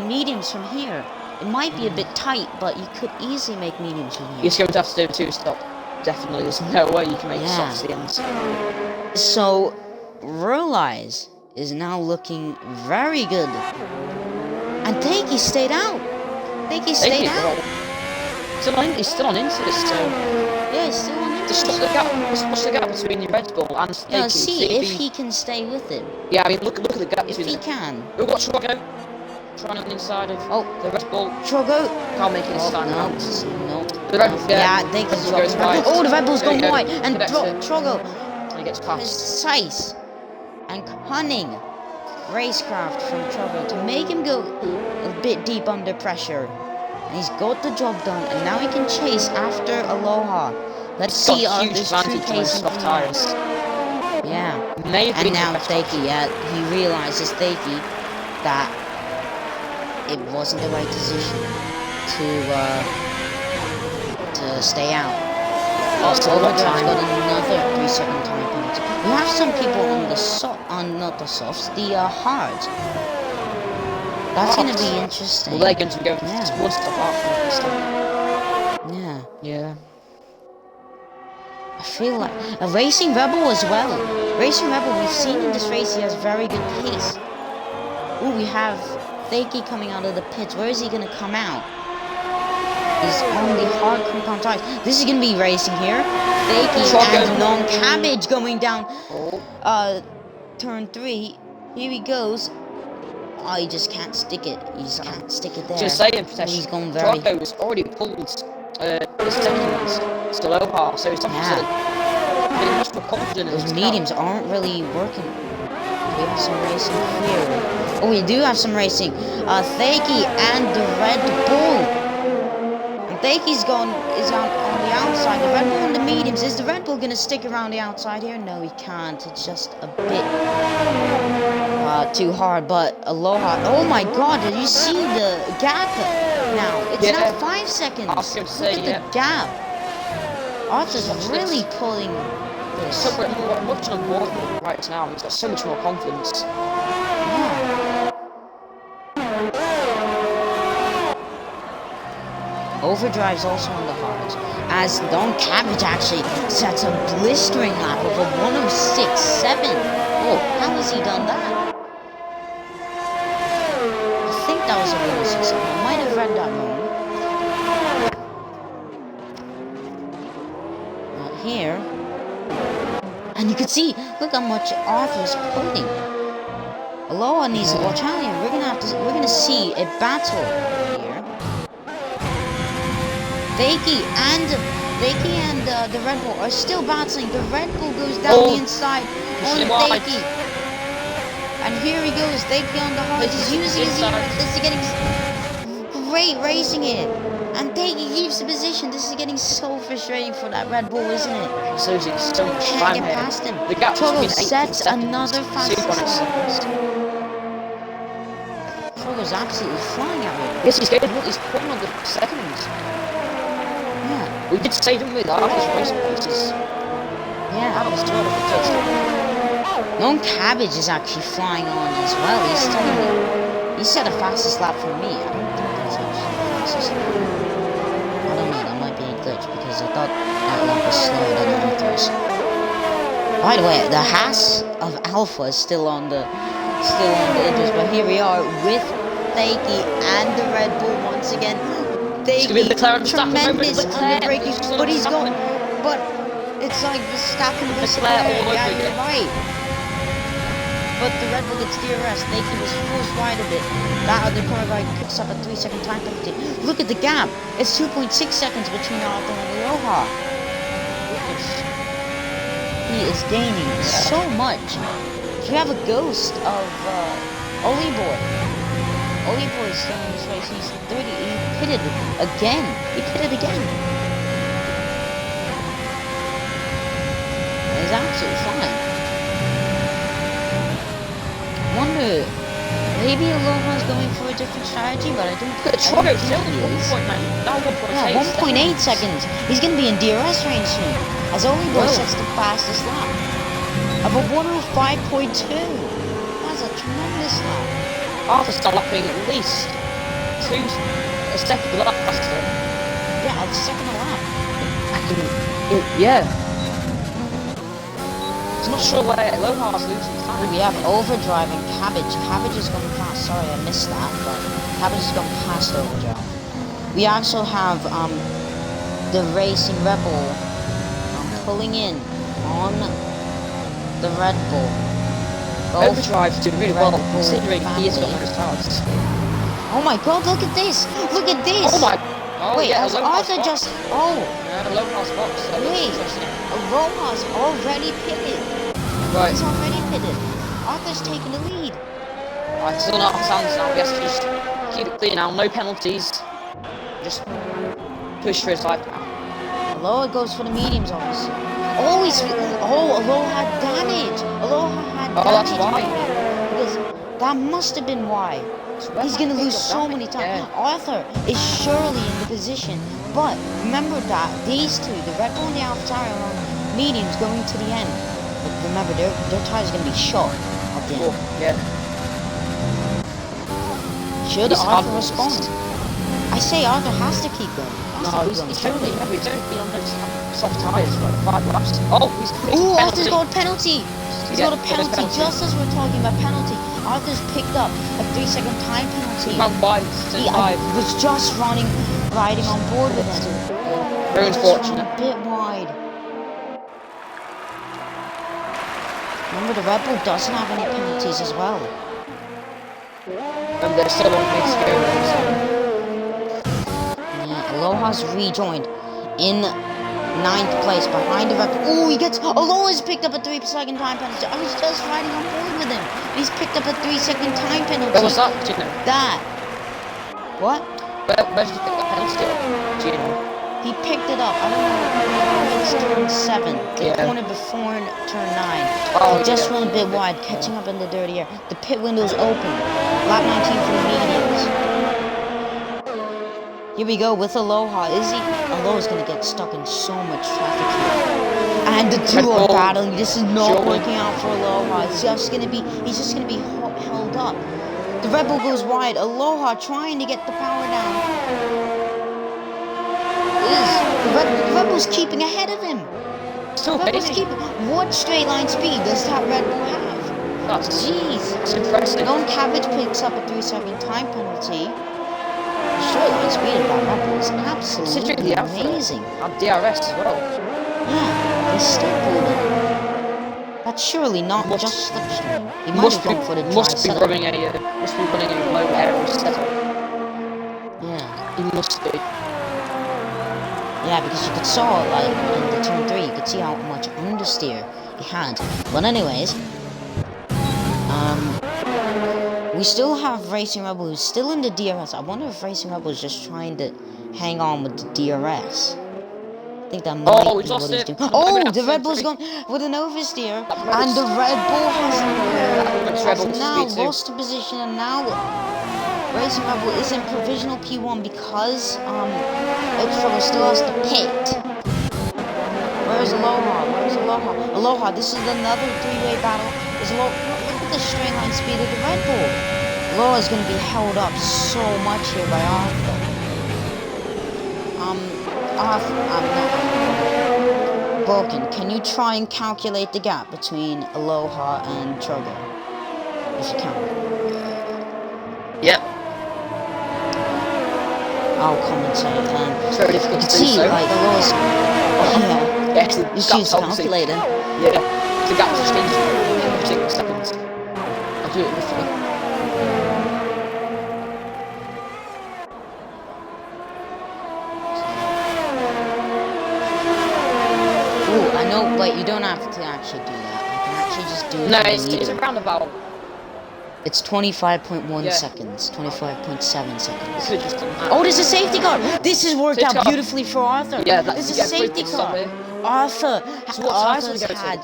mediums from here. It might be a bit tight, but you could easily make mediums from here. You're going to have to do a two-stop. Definitely, there's no way you can make softs at the ends. So, Realize is now looking very good. And Takey stayed out. Takey stayed out. He's still on into this, so... Yeah, he's still on into Just this. watch the gap between your Red Bull and Takey. Yeah, see if he can stay with it. Yeah, I mean, look at the gap If between he them. can. We've got Trogo trying on the inside of the Red Bull. Trogo. Can't make it this time No, round. no. The Red Bull, Yeah, Takey's goes wide. Oh, the Red Bull's going There you wide. go. And Connects it. Trogo. And he gets past. Precise and cunning racecraft from Trogo to make him go a bit deep under pressure. And he's got the job done, and now he can chase after Aloha. Let's see got a this huge true advantage on pace soft and tires. Yeah. Maybe And now the best Takey, he realizes Takey that it wasn't the right decision to stay out. Also, Overdrive's got another 3-second time penalty. We have some people on the not the softs, the hards. That's gonna be interesting. Well, they're going to be going Yeah. one stop after this. Yeah. Yeah. I feel like a Racing Rebel as well. Racing Rebel, we've seen in this race he has very good pace. Ooh, we have Takey coming out of the pits. Where is he gonna come out? He's on the hard compound tires. This is gonna be racing here. Takey and non-cabbage going down turn 3. Here he goes. Oh, he just can't stick it. He just can't stick it there. Just saying, He's going very... Trogo was already pulled his seconds to low half, so he's obviously feeling much more confident in Those his mediums car. aren't really working. We have some racing here. Oh, we do have some racing. Takey and the Red Bull. And Takey's is on the outside. The Red Bull on the mediums. Is the Red Bull gonna stick around the outside here? No, he can't. It's just a bit too hard. But Aloha. Oh my God! Did you see the gap now? It's not 5 seconds. I was going to say, Look at the gap. Arthur's really pulling this. So we're much on board right now. He's got so much more confidence. Yeah. Overdrive's also on the hards, as Don Cabbage actually sets a blistering lap of a 106.7. Oh, how has he done that? I think that was a 106.7. I might have read that wrong. Here, and you can see, look how much Arthur's pulling. Aloha needs to watch out here. We're gonna see a battle here. Takey and the Red Bull are still battling. The Red Bull goes down the inside on Takey. And here he goes, Takey on the hard. He's using his This is getting great racing here. And Takey keeps the position. This is getting so frustrating for that Red Bull, isn't it? So he's so much Can't time get here. past him. The gap Trogo between 8 sets seconds, another fastest 2.8 lap. seconds. Trogo's absolutely flying out here. Yes, he's pulling on the seconds. Yeah. We did say, didn't we, that his race paces. Yeah. That was 2 out of the first. Non Cabbage is actually flying on as well. He's telling me. He set a fastest lap for me. I don't think that's actually the fastest lap. I don't know, that might be a glitch because I thought that lap was slower than Arthur's. By the way, the Haas of Alpha is still on the intros, but here we are with Takey and the Red Bull once again. Takey, tremendous underbraking, but he's going. But it's like the Verstappen versus Leclerc. Yeah, you're right. But the Red Bull gets DRS. Takey was forced wide a bit. That other corner guy picks up a 3-second time penalty. Look at the gap. It's 2.6 seconds between Arthur and Aloha. He is gaining so much. We have a ghost of Oli Boy. Oli Boy is still in this race. He's 30. He pitted again. absolutely fine. Wonder, maybe Aloha's going for a different strategy, but I don't think he is. Yeah, 1.8 seconds. He's going to be in DRS range soon, as Olibo sets the fastest lap of a 105.2. That's a tremendous lap. Arthur's still lapping at least a second lap faster. Yeah, a second a lap. Yeah. I'm not sure where Aloha's losing time. We have Overdrive and Cabbage. Cabbage is going past. Sorry, I missed that, but Cabbage is going past Overdrive. We also have the Racing Rebel pulling in on the Red Bull. Overdrive's doing really well, considering he is on his cars. Oh my god, look at this! Look at this! Oh my... Oh, wait, yeah, has Arthur just... Oh! Aloha's box. Wait, Aloha's already pitted. Right. He's already pitted. Arthur's taking the lead. Right, still not off hands now. We have to just keep it clear now. No penalties. Just push for his side now. Aloha goes for the mediums, obviously. Oh, Aloha had damage. Aloha had damage. Oh, that's why. Because that must have been why. He's gonna lose so many times. Yeah. Arthur is surely in the position, but remember that these two, the Red Bull and the AlphaTauri, are on mediums going to the end. But remember, their tires are gonna be short at the end. Yeah. Should Arthur respond? I say Arthur has to keep going. He's only been on those soft tires for like 5 laps. Oh, ooh, Arthur's got a penalty. He's got a penalty. Just as we're talking about penalty, Arthur's picked up a 3-second time penalty. He was just riding on board with him. Very unfortunate. A bit wide. Remember, the Red Bull doesn't have any penalties as well. And there's still one way to go. Aloha's rejoined in 9th place behind the Red Bull. Oh, Aloha's picked up a 3-second time penalty. I was just riding on board with him. He's picked up a 3-second time penalty. Where was that, Gino? That. What? Where did you pick that penalty up, Gino? He picked it up. I don't know. It's turn 7. The corner before turn 9. Oh, just went a bit wide, catching up in the dirty air. The pit window's open. Lap 19 for the mediums. Here we go with Aloha. Aloha's gonna get stuck in so much traffic here. And the two are battling. This is not working out for Aloha. He's just gonna be held up. The Red Bull goes wide. Aloha trying to get the power down. The Red Bull's keeping ahead of him. What straight line speed does that Red Bull have? Jeez. It's impressive. Non Cabbage picks up a 3-second time penalty. Straight line speed of that Red Bull is absolutely amazing. And DRS as well. Yeah, they're still pulling. That's surely not just slipstream. He must be for the must be running a low aero setup. Yeah. He must be. Yeah, because you saw like in the turn 3, you could see how much understeer he had. But anyways, we still have Racing Rebel who's still in the DRS. I wonder if Racing Rebel is just trying to hang on with the DRS. I think that might be what he's doing. Oh, the Red Bull's gone with an oversteer, and the Red Bull has now lost the position, and now Racing Rebel is in provisional P1 because Extra still has to pit. Where's Aloha? Aloha, this is another 3-way battle. Look at the straight line speed of the Red Bull. Aloha's going to be held up so much here by Arthur. Bwoken, can you try and calculate the gap between Aloha and Trogo? If you can. Yep. I'll commentate. It's very difficult to see, like, Aloha's... Yeah, just use the calculator. Yeah, the gap just changes every single second. I'll do it roughly. I know, but you don't have to actually do that. You can actually just do it. No, it's around about. It's 25.1 seconds, 25.7 seconds. Oh, there's a safety car! This has worked out beautifully for Arthur. Yeah, there's a safety car. Arthur's had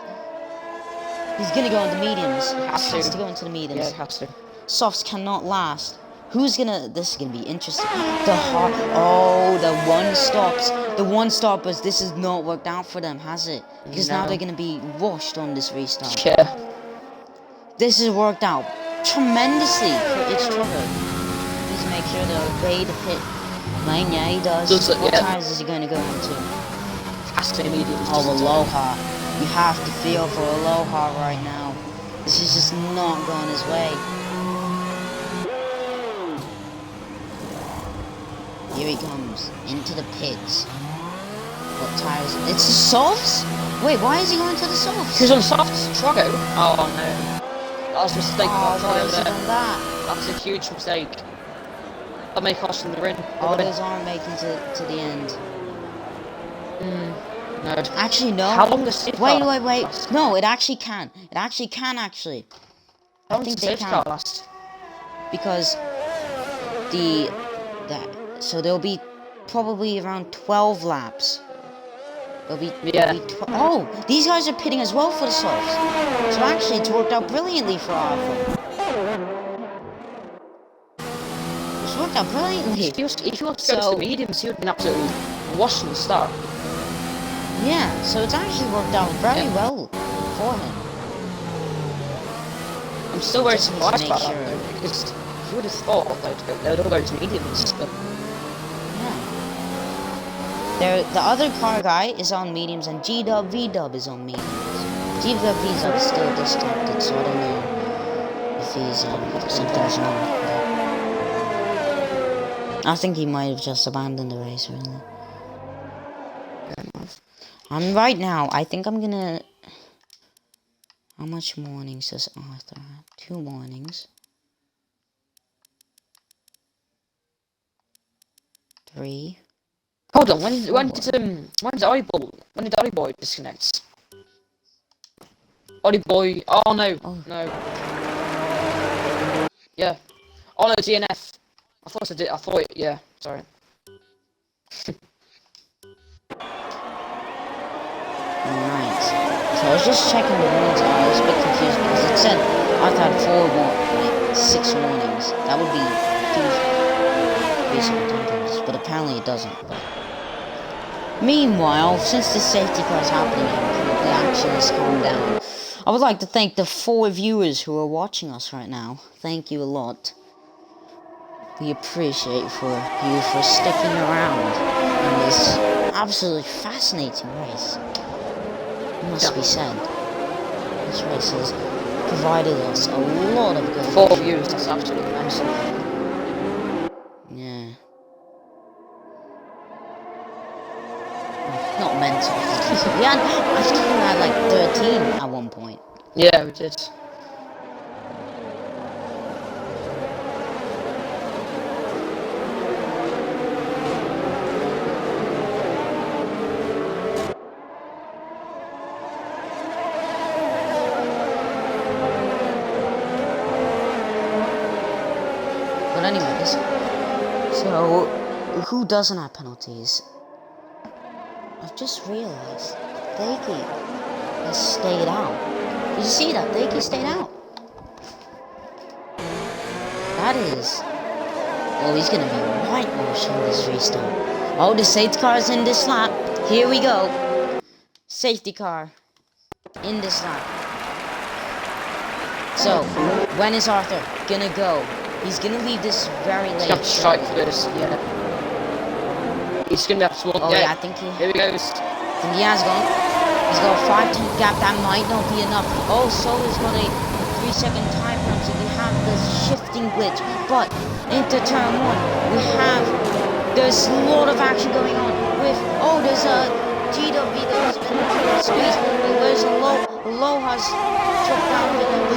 He's gonna go into mediums. Has to go into the mediums. Yeah, has to. Softs cannot last. Who's gonna? This is gonna be interesting. The hard. Oh, the one stops. The one stoppers. This has not worked out for them, has it? Because now No. they're gonna be washed on this restart. Yeah. This has worked out tremendously for each other. Please make sure to obey the pit lane. Yeah, he does. What tires is he gonna go into? Has to immediately. Oh, Aloha. You have to feel for Aloha right now. This is just not going his way. Here he comes, into the pits. What tires? It's the softs? Wait, why is he going to the softs? He's on softs, Trogo. Oh no. That was a mistake. Oh, why is he done that? That's a huge mistake. That may cost him the win. Oh, those aren't making to the end. No. Actually, no. How long does Wait. No, it actually can. It actually can, actually. I think they can. Last? Because so there'll be probably around 12 laps. Oh, these guys are pitting as well for the softs. So actually, it's worked out brilliantly for Alpha. It's worked out brilliantly. If he was to go to the mediums, he would have been absolutely washed in the start. Yeah, so it's actually worked out very well for him. I'm still very surprised about that, though, because you would have thought they would all go to mediums, but... Yeah. The other car guy is on mediums, and G-Dub, V-Dub is on mediums. G-Dub, V-Dub is still distracted, so I don't know if he's, something's wrong. I think he might have just abandoned the race, really. Right now, I think I'm gonna... How much mornings does Arthur have? 2 mornings. 3. Hold on, when did Ollie Boy disconnect? Ollie Boy, oh no. Yeah. Oh no, DNF. Yeah, sorry. Alright. So I was just checking the warnings. I was a bit confused because it said I've had 6 warnings. That would be 2 basic temperatures, but apparently it doesn't. Meanwhile, since the safety car is happening and the action has calmed down, I would like to thank the 4 viewers who are watching us right now. Thank you a lot. We appreciate you for sticking around in this absolutely fascinating race. Must be said. This race has provided us a lot of good 4 views, that's absolutely amazing. Yeah. Not mental. I think we had like 13 at one point. Yeah, we did. But anyways, so who doesn't have penalties? I've just realized Dakey has stayed out. Did you see that? Dakey stayed out. That is... Oh, he's gonna be whitewashed in this restart. Oh, the safety car is in this lap. Here we go. Safety car in this lap. So, when is Arthur gonna go? He's gonna leave this very late. He's gonna strike for this, yeah. He's gonna have to... Oh yeah, I think he... Here he goes. I think he has gone. He's got a 5-10 gap. That might not be enough. Oh, Solar's got a 3-second time penalty. We have the shifting glitch. But into turn 1, we have... There's a lot of action going on with... Oh, there's a GW that's been squeezed. There's a Aloha's dropped down.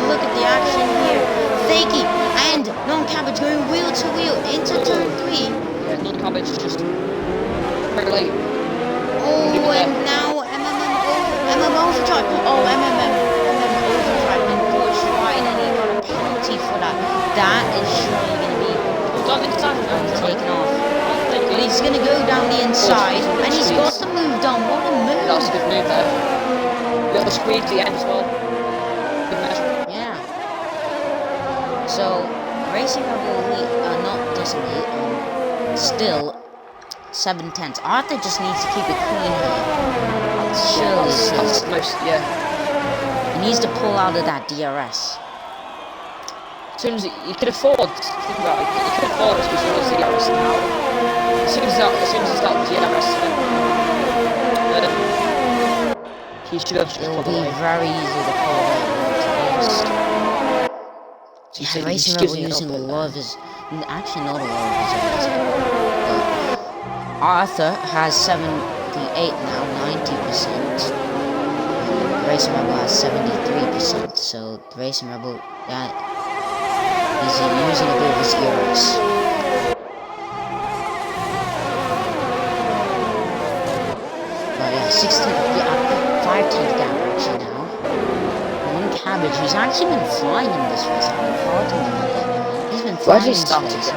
Look at the action here. Fakey and non-cabbage going wheel to wheel into turn 3. Yeah, non-cabbage is just very late. Oh, and now MM overdrive. Oh, MM overdrive and pushed right, and he got a penalty for that. That is surely going to be taken off. But he's going to go down the inside, and he's got the move done. What a move! That was a good move there. We got the squeeze at the end as well. So, Racing Rebel doesn't lead, still 7/10. Arthur just needs to keep it clean here. Surely that's most, yeah. He needs to pull out of that DRS. As soon as he could afford, think about it, he could afford it because he was DRS now. As soon as he's got DRS, he should have. It will be very easy to pull away. Yeah, Racing Rebel using a lot of his, actually not a lot of his but Arthur has 78 now, 90%. Racing Rebel has 73%, so Racing Rebel, he's using a bit of his ERS. But yeah, 5/10 gap actually now. One Cabbage, who's actually been flying in this race. He's been flying in this race.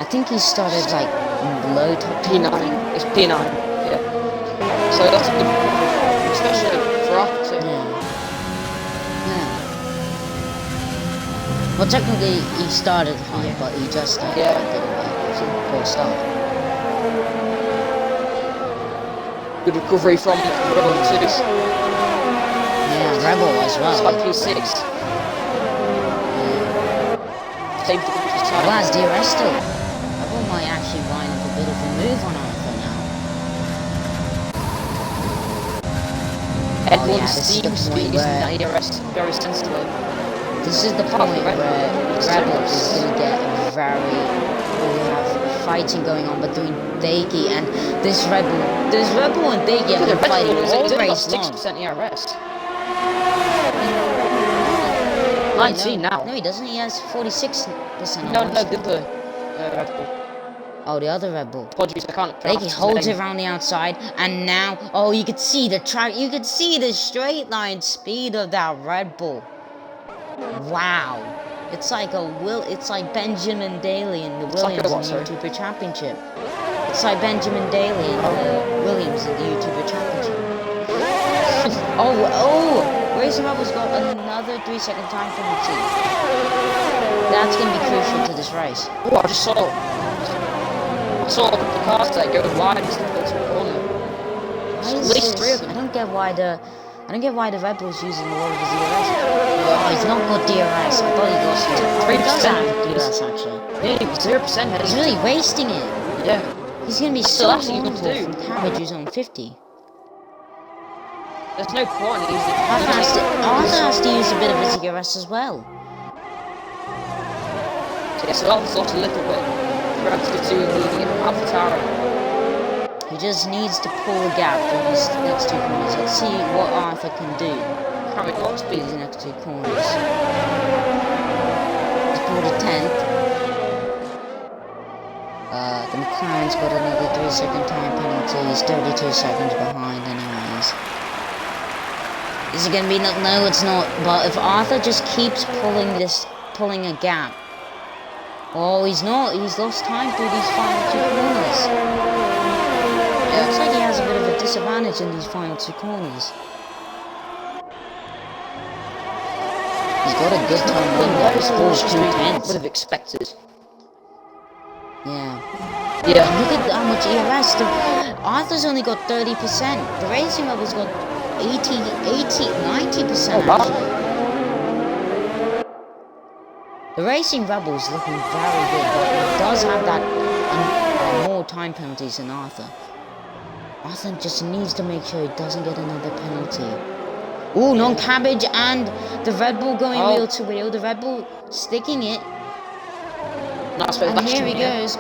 I think he started like below top P9. It's P9. Yeah. So that's a good, especially for us too. Yeah. Well, technically he started high, but he just started a poor start. Good recovery from Rebel 2. Yeah, Rebel as well. It's like P6. Same thing. Well, that's DRS still. Rebel might actually line up a bit of a move on Arthur now. Everyone seems to be using that DRS very sensibly. This is the point where Rebel is going to get very... We have fighting going on between Degi and this Rebel. This Rebel and Degi have been fighting all race long. 6% ERS. 19 now. No, he doesn't. He has 46%. No, the other Rebel. Oh, the other Rebel. Apologies, I can't. Degi holds it around the outside, and now, oh, you could see the track. You could see the straight line speed of that Red Bull. Wow. It's like it's like Benjamin Daly in the Williams in the YouTuber Championship. It's like Benjamin Daly in the Williams in the YouTuber Championship. oh, Racing Rebel's got another 3-second time penalty. That's going to be crucial to this race. Oh, I just saw the cars that go wide into the corner. At least 3 of them. I don't get why the Red Bull's using a lot of his DRS. Oh, he's not got DRS. I thought he got 3% DRS actually. Yeah, 0%. He's really wasting it. Yeah. He's gonna be so long from Cabbage who's on 50. There's no point in using it. Arthur has to use a bit of his DRS as well. Yeah, so Arthur's lost a little bit relative to the Alpha Tower. He just needs to pull a gap from these next 2 corners. Let's see what Arthur can do. How many got speed in the next 2 corners? He's pulled a 10th. The McLaren's got another 3-second time penalty. He's 32 seconds behind anyways. Is it gonna be no, it's not. But if Arthur just keeps pulling a gap. Oh, he's not. He's lost time through these final 2 corners. It looks like he has a bit of a disadvantage in these final 2 corners. He's got a good time window. His score's 2/10. Would have expected. Yeah. Yeah. Look at how much ERS. Arthur's only got 30%. The Racing Rebel's got 90%. Oh, wow. The Racing Rebel's looking very good, but he does have that more time penalties than Arthur. Arthur just needs to make sure he doesn't get another penalty. Ooh, non-Cabbage and the Red Bull going wheel to wheel. The Red Bull sticking it. And here he goes,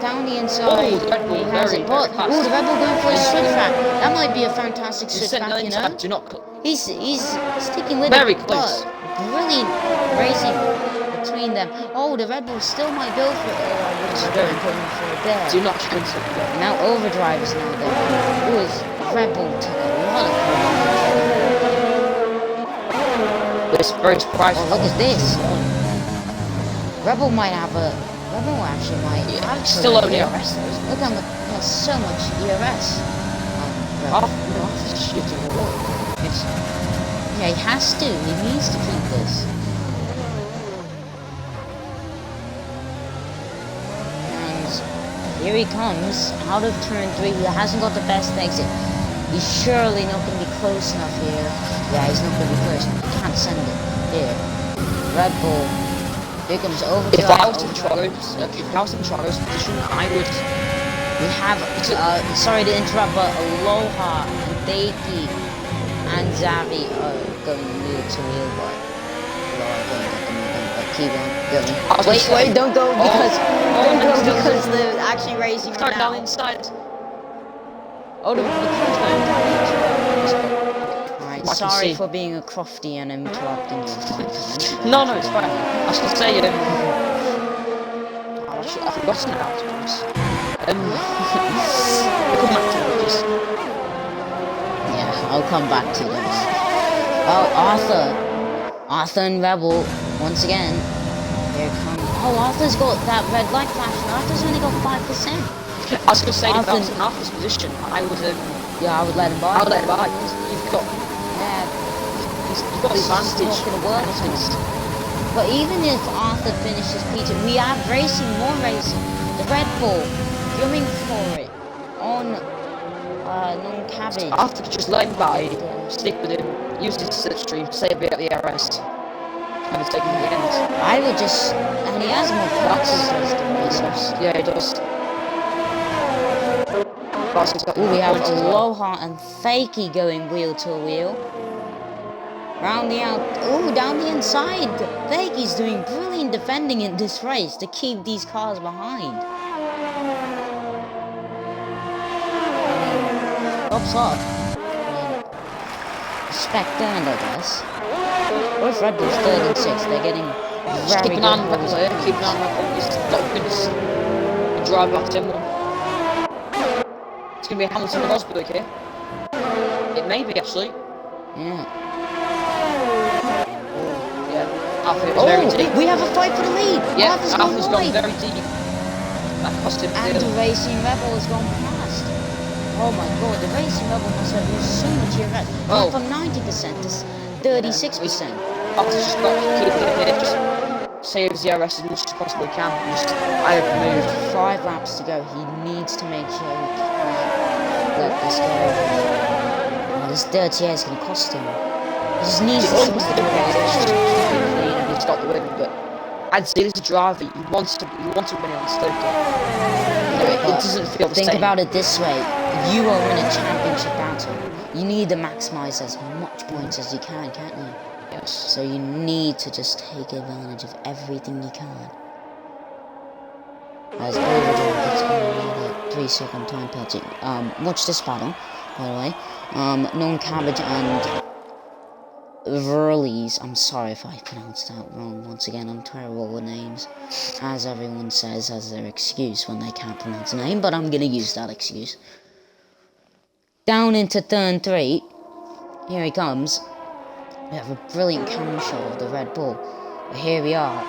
down the inside. The Red Bull he has it. But, the Red Bull going for a switchback. That might be a fantastic switchback, you know? Do not. He's sticking with very it. Close. Brilliant racing between them. Oh, the Red Bull still might go for it. Going for it there. Do not cancel. Now Overdrive is now there. Ooh, Red Bull took a lot of points. This very surprising. Oh, look at this. Rebel actually might have still only ERS. Look how much, has so much ERS. After shooting the wall. Yeah, he has to. He needs to keep this. Here he comes, out of turn 3. He hasn't got the best exit. He's surely not going to be close enough here. Yeah, he's not going to be close enough. He can't send it. Here. Red Bull. Here comes overdrive. If I was in Trogo's position, I would... We have, sorry to interrupt, but Aloha and Daiki and Zavi are going wheel to wheel, but keep on going. Wait, don't go because they're actually racing right now. Down inside. Oh, Alright, sorry for being a crofty and interrupting you. No, it's fine. I was gonna say, I've forgotten about this. Come back to this. Yeah, I'll come back to this. Oh, Arthur and Rebel, once again. Here comes. Oh, Arthur's got that red light flash, and Arthur's only got 5%. I was gonna say, if I was in Arthur's position, I would, yeah, I would let him buy. I would let him buy, because you've got... Yeah. You've got the advantage. It's not gonna work. But even if Arthur finishes Peter, we have more racing. The Red Bull, going for it on non-cabbage. Arthur just let him buy, stick with him, use his slipstream, save a bit at the RS, and take him to the end. I would just, and he has more practice. Yeah, he does. Ooh, we have Aloha and Fakey going wheel to wheel. Round the down the inside. Fakey's doing brilliant defending in this race to keep these cars behind. Pops up. Respect earned, I guess. Both Red Bulls 3rd and 6th. They're getting very keep an eye on Red Bull. Keep an eye on Red Bull. He's not going to drive back to him. It's going to be Hamilton and Rosberg here. It may be, actually. Yeah. Very deep. We have a fight for the lead. Yeah, Alpha's gone very deep. That cost him. And the Racing Rebel has gone past. Oh my god, the Racing Rebel must have used so much here. Went from 90% to 36%. Alpha's just got to keep it here. Just save his DRS as much as possibly can. Just I have moved. 5 laps to go. He needs to make sure he can't let this go. Oh, this dirty air is going to cost him. He just needs to stop the win, but I'd say as a driver, you want to win on Stoker. It doesn't feel the same. Think about it this way: you are in a championship battle. You need to maximize as much points as you can, can't you? Yes. So you need to just take advantage of everything you can. As overdrive gets a 3-second time penalty. Watch this battle, by the way. Non-cabbage and Verlies, I'm sorry if I pronounced that wrong. Once again, I'm terrible with names, as everyone says as their excuse when they can't pronounce a name, but I'm gonna use that excuse. Down into turn 3, here he comes. We have a brilliant camera shot of the Red Bull, but here we are.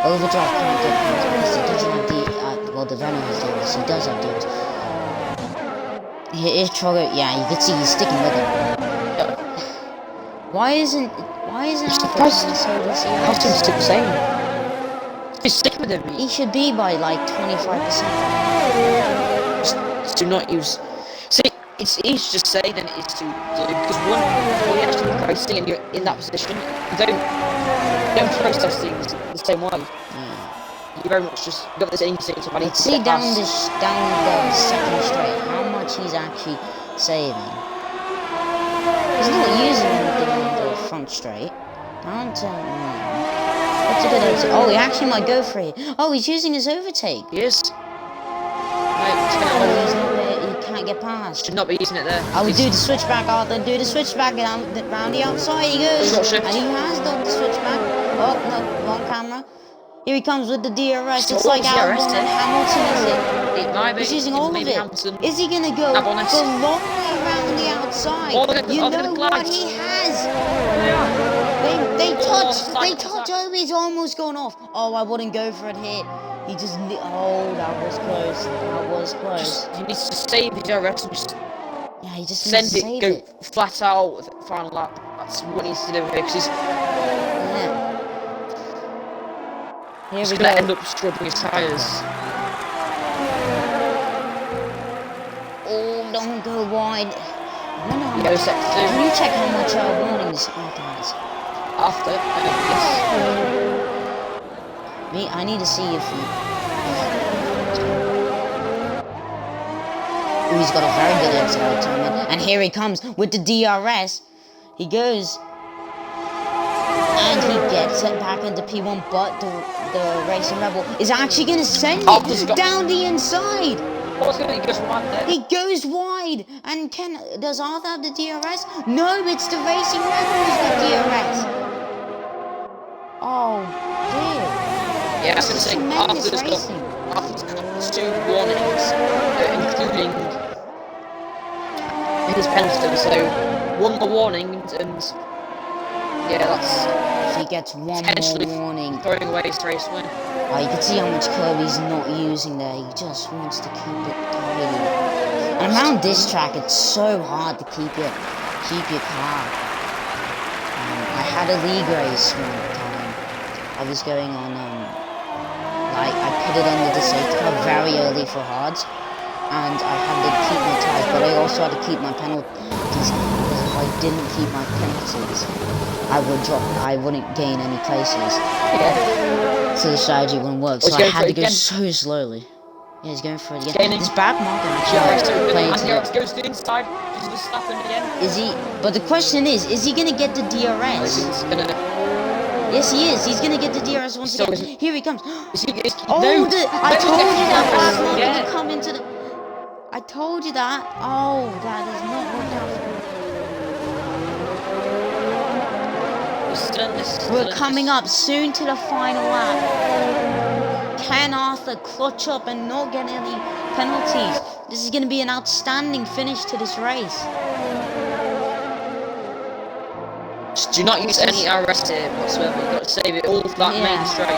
Overdrive can't get past because he doesn't have the, well, the Renault has DRS, he does have DRS. Here is Trogo, yeah, you can see he's sticking with him. Why isn't Alpha so this year? Austin's still the same. He's sticking with him. He should be by like 25%. Just do not use. See, it's easier to say than it is to do, because when you're actually racing and you're in that position, you don't process things the same way. You very much just got this instinct of let's see down the second straight how much he's actually saving. He's not using anything on the front straight. What's a good exit? Oh, he actually might go for it. Oh, he's using his overtake. Yes. He can't get past. Should not be using it there. I would do the switchback, Arthur. Do the switchback round the outside. He goes. And he has done the switchback. Oh, no, wrong camera. Here he comes with the DRS. It's like Hamilton, is it? It might be. He's using all of it. Hamilton. Is he going to go the long way around the outside? You know what he has? They touch. Oh, he's almost gone off. Oh, I wouldn't go for it here. He just... Oh, that was close. That was close. He needs to save the DRS and just... Yeah, he just send it, go flat out with the final lap. That's what he needs to do here, because he's... Yeah. Here He's we going go. to end up scrubbing his tyres. don't go wide. I wonder how He much. goes sector 2. Can you check how much warnings Arthur has? After, yes. Me, I need to see if he. Ooh, he's got a very good exit time, and here he comes with the DRS. He goes, and he gets it back into P1, but the Racing Rebel is actually going to send it down the inside. Oh, he goes wide there. He goes wide, and does Arthur have the DRS? No, it's the Racing Rebel who's got DRS. Oh dear. Yeah, I was going to say, Arthur's got 2 warnings, including his penalty, so 1 more warning, and yeah, that's... If he gets 1 more warning... throwing away his race win. Oh, you can see how much Kirby's not using there, he just wants to keep it tidy. And around this track, it's so hard to keep your car. I had a league race one time. I was going on, I pitted under the safety car very early for hards, and I had to keep my tires, but I also had to keep my penalties, because if I didn't keep my penalties, I wouldn't gain any places. Yeah. So the strategy wouldn't work, so I had to go so slowly. Yeah, he's going for it again. This back market actually playing to it. Goes to the inside, just Verstappen again. Is he? But the question is he gonna get the DRS? Yes, he is. He's gonna get the DRS once again. Here he comes. I told you that back market would come into the... I told you that. Oh, that is not worked out. We're coming up soon to the final lap. Can Arthur clutch up and not get any penalties? This is going to be an outstanding finish to this race. Just do not use any RS here whatsoever. You've got to save it all for that main straight.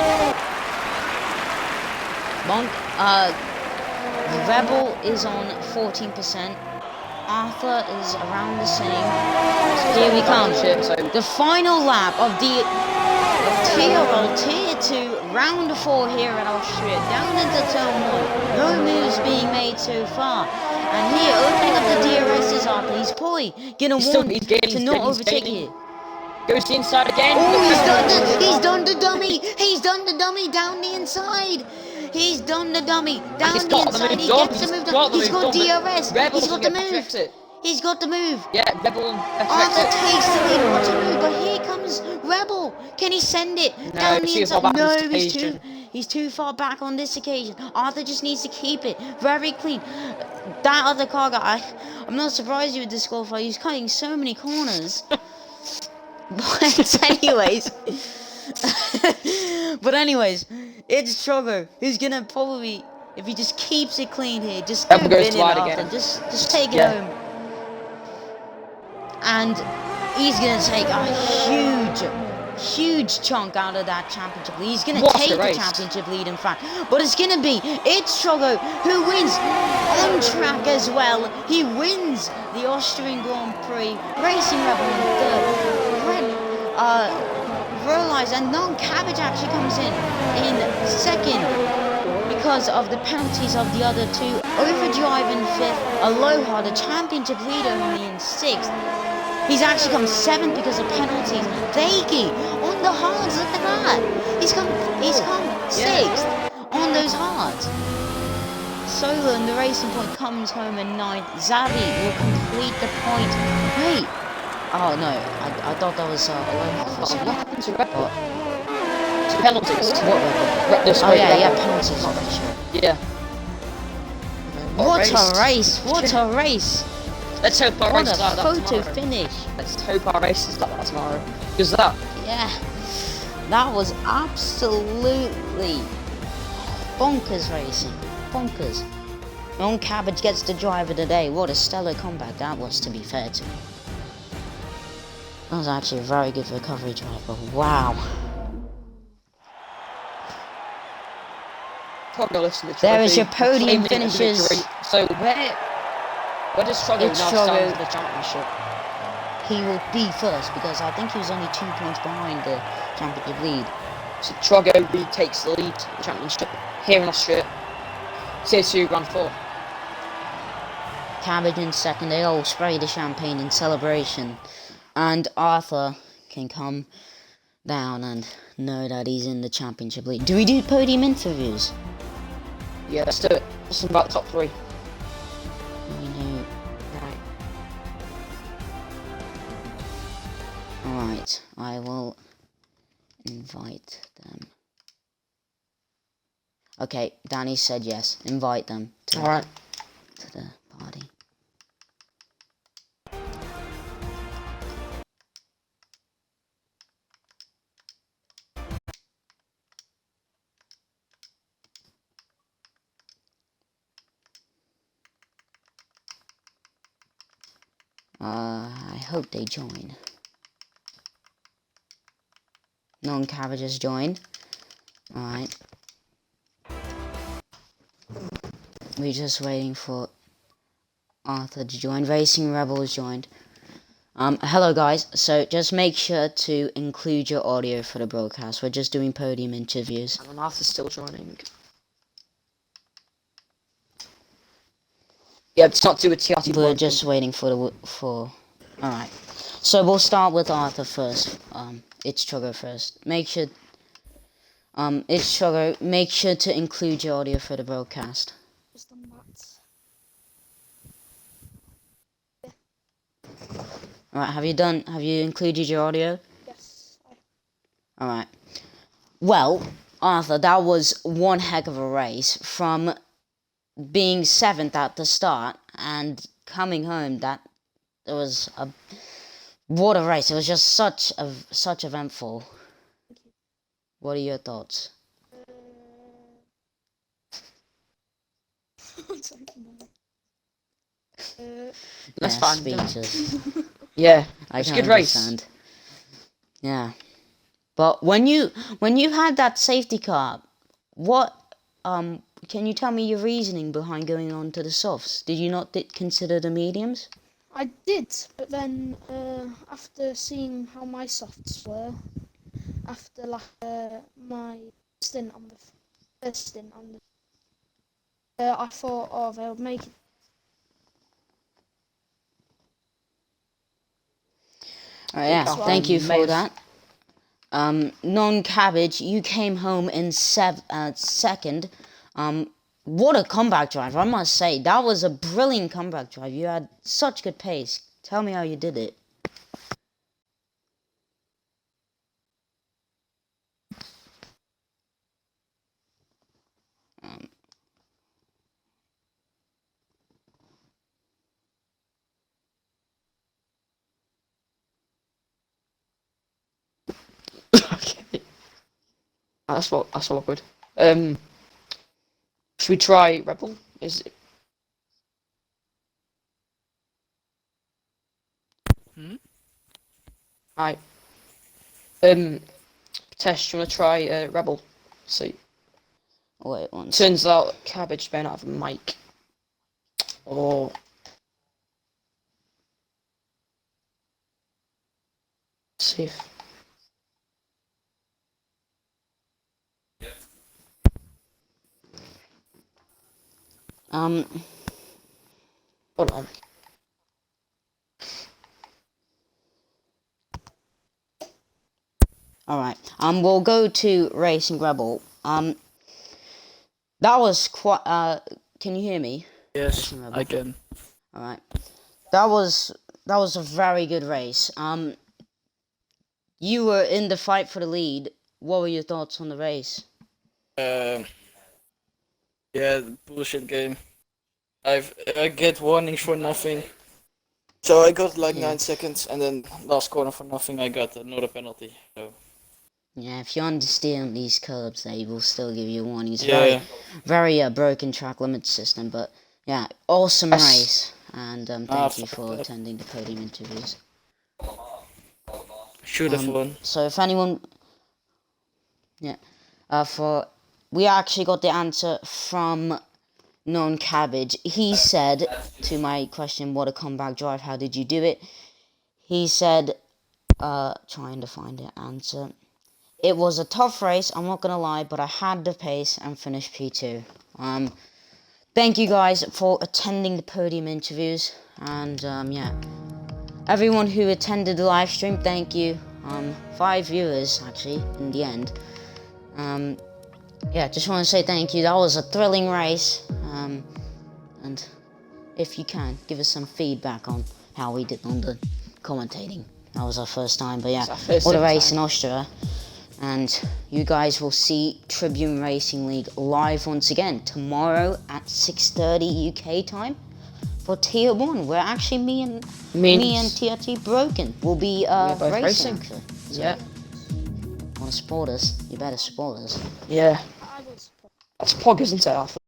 Rebel is on 14%. Arthur is around the same. Here we come. The final lap of the TRL Tier 2 Round 4 here at Austria. Down into Turn 1. No moves being made so far. And here, opening up the DRS is Arthur. He's probably gonna want to not overtake here. Goes to the inside again. Oh, he's done the dummy. He's done the dummy down the inside. He's done the dummy down the inside. He gets the move done. He's got DRS. He's got the move. He's got the move. Yeah, Rebel. Arthur takes the lead. Watch the move, but here comes Rebel. Can he send it down the inside? No, he's too far back on this occasion. Arthur just needs to keep it very clean. That other car guy, I'm not surprised you would disqualify. He's cutting so many corners. But anyways, it's Trogo who's gonna probably, if he just keeps it clean here, just go bin it Arthur. Just take it home. And he's gonna take a huge chunk out of that championship lead. He's gonna take the championship lead, in fact. But it's Trogo who wins on track as well. He wins the Austrian Grand Prix. Racing Rebel in third. Realize, and non-Cabbage actually comes in second because of the penalties of the other two. Overdrive in fifth. Aloha, the championship leader, only in sixth. He's actually come seventh because of penalties. Veiki on the hards, look at that. He's come sixth on those hards. Solo in the Racing Point comes home in ninth. Zavi will complete the point. Wait. Oh no, I thought that was Aloha for a second. What happened to Rebel? To penalties. What Rebel? Penalties. For sure. Yeah. What a race! What a race! Let's hope our race is like that photo tomorrow. finish. Let's hope our race is like that tomorrow. Because that. Yeah. That was absolutely bonkers racing. Bonkers. Non-Cabbage gets the driver today. What a stellar comeback that was, to be fair to him. That was actually a very good recovery driver. Wow. There is your podium finishes. So where does Trogo now stand in the championship? He will be first because I think he was only 2 points behind the championship lead. So Trogo takes the lead to the championship here in Austria. Tier 2 Grand 4. Cabbage in second. They all spray the champagne in celebration. And Arthur can come down and know that he's in the championship league. Do we do podium interviews? Yeah, let's do it. This is about the top 3. We do. Right. Alright, I will invite them. Okay, Danny said yes. Invite them to the party. I hope they join. Non-cabbages joined. Alright. We're just waiting for Arthur to join. Racing Rebels joined. Hello guys. So just make sure to include your audio for the broadcast. We're just doing podium interviews. And Arthur's still joining. Yeah, it's not do a TRT. We're just waiting for Alright. So we'll start with Arthur first. It's Chogo first. Make sure it's Chogo. Make sure to include your audio for the broadcast. Just on that. Alright, have you included your audio? Yes. Alright. Well, Arthur, that was one heck of a race. From being 7th at the start and coming home, what a race. It was just such eventful. What are your thoughts? That's fine. Speeches. Yeah, I it's can a good race. understand. Yeah. But when you had that safety car, what can you tell me your reasoning behind going on to the softs? Did you not consider the mediums? I did, but then after seeing how my softs were, after my stint on the first stint on the, I thought, oh, they'll make it. Yeah, thank you for that. Non-cabbage, you came home in second. What a comeback drive, I must say. That was a brilliant comeback drive. You had such good pace. Tell me how you did it. Okay. That's awkward. Should we try Rebel? Is it? Right. Tess, do you want to try Rebel? See. Wait, one Turns out Cabbage may not have a mic. Or see if hold on. Alright. We'll go to Racing Rebel. That was quite can you hear me? Yes, I can. Alright. That was a very good race. You were in the fight for the lead. What were your thoughts on the race? Yeah, bullshit game. I get warnings for nothing. So I got like 9 seconds, and then last corner for nothing I got another penalty. So. Yeah, if you understand these curbs, they will still give you warnings. Yeah. Very broken track limit system, but yeah, awesome race. And thank you for attending the podium interviews. Should have won. So if anyone, we actually got the answer from Non-Cabbage. He said to my question, what a comeback drive, how did you do it? He said, trying to find the answer. It was a tough race, I'm not gonna lie, but I had the pace and finished P2. thank you guys for attending the podium interviews, and yeah, everyone who attended the live stream, thank you. 5 viewers actually in the end. Yeah, just want to say thank you. That was a thrilling race, and if you can, give us some feedback on how we did on the commentating. That was our first time, but yeah, what a race in Austria. And you guys will see Tribune Racing League live once again tomorrow at 6:30 UK time for Tier 1, where actually me and TRT Bwoken will be racing. Actually. So, yeah. Want to support us? You better support us. Yeah. I will support. That's Pog, isn't it, Alpha?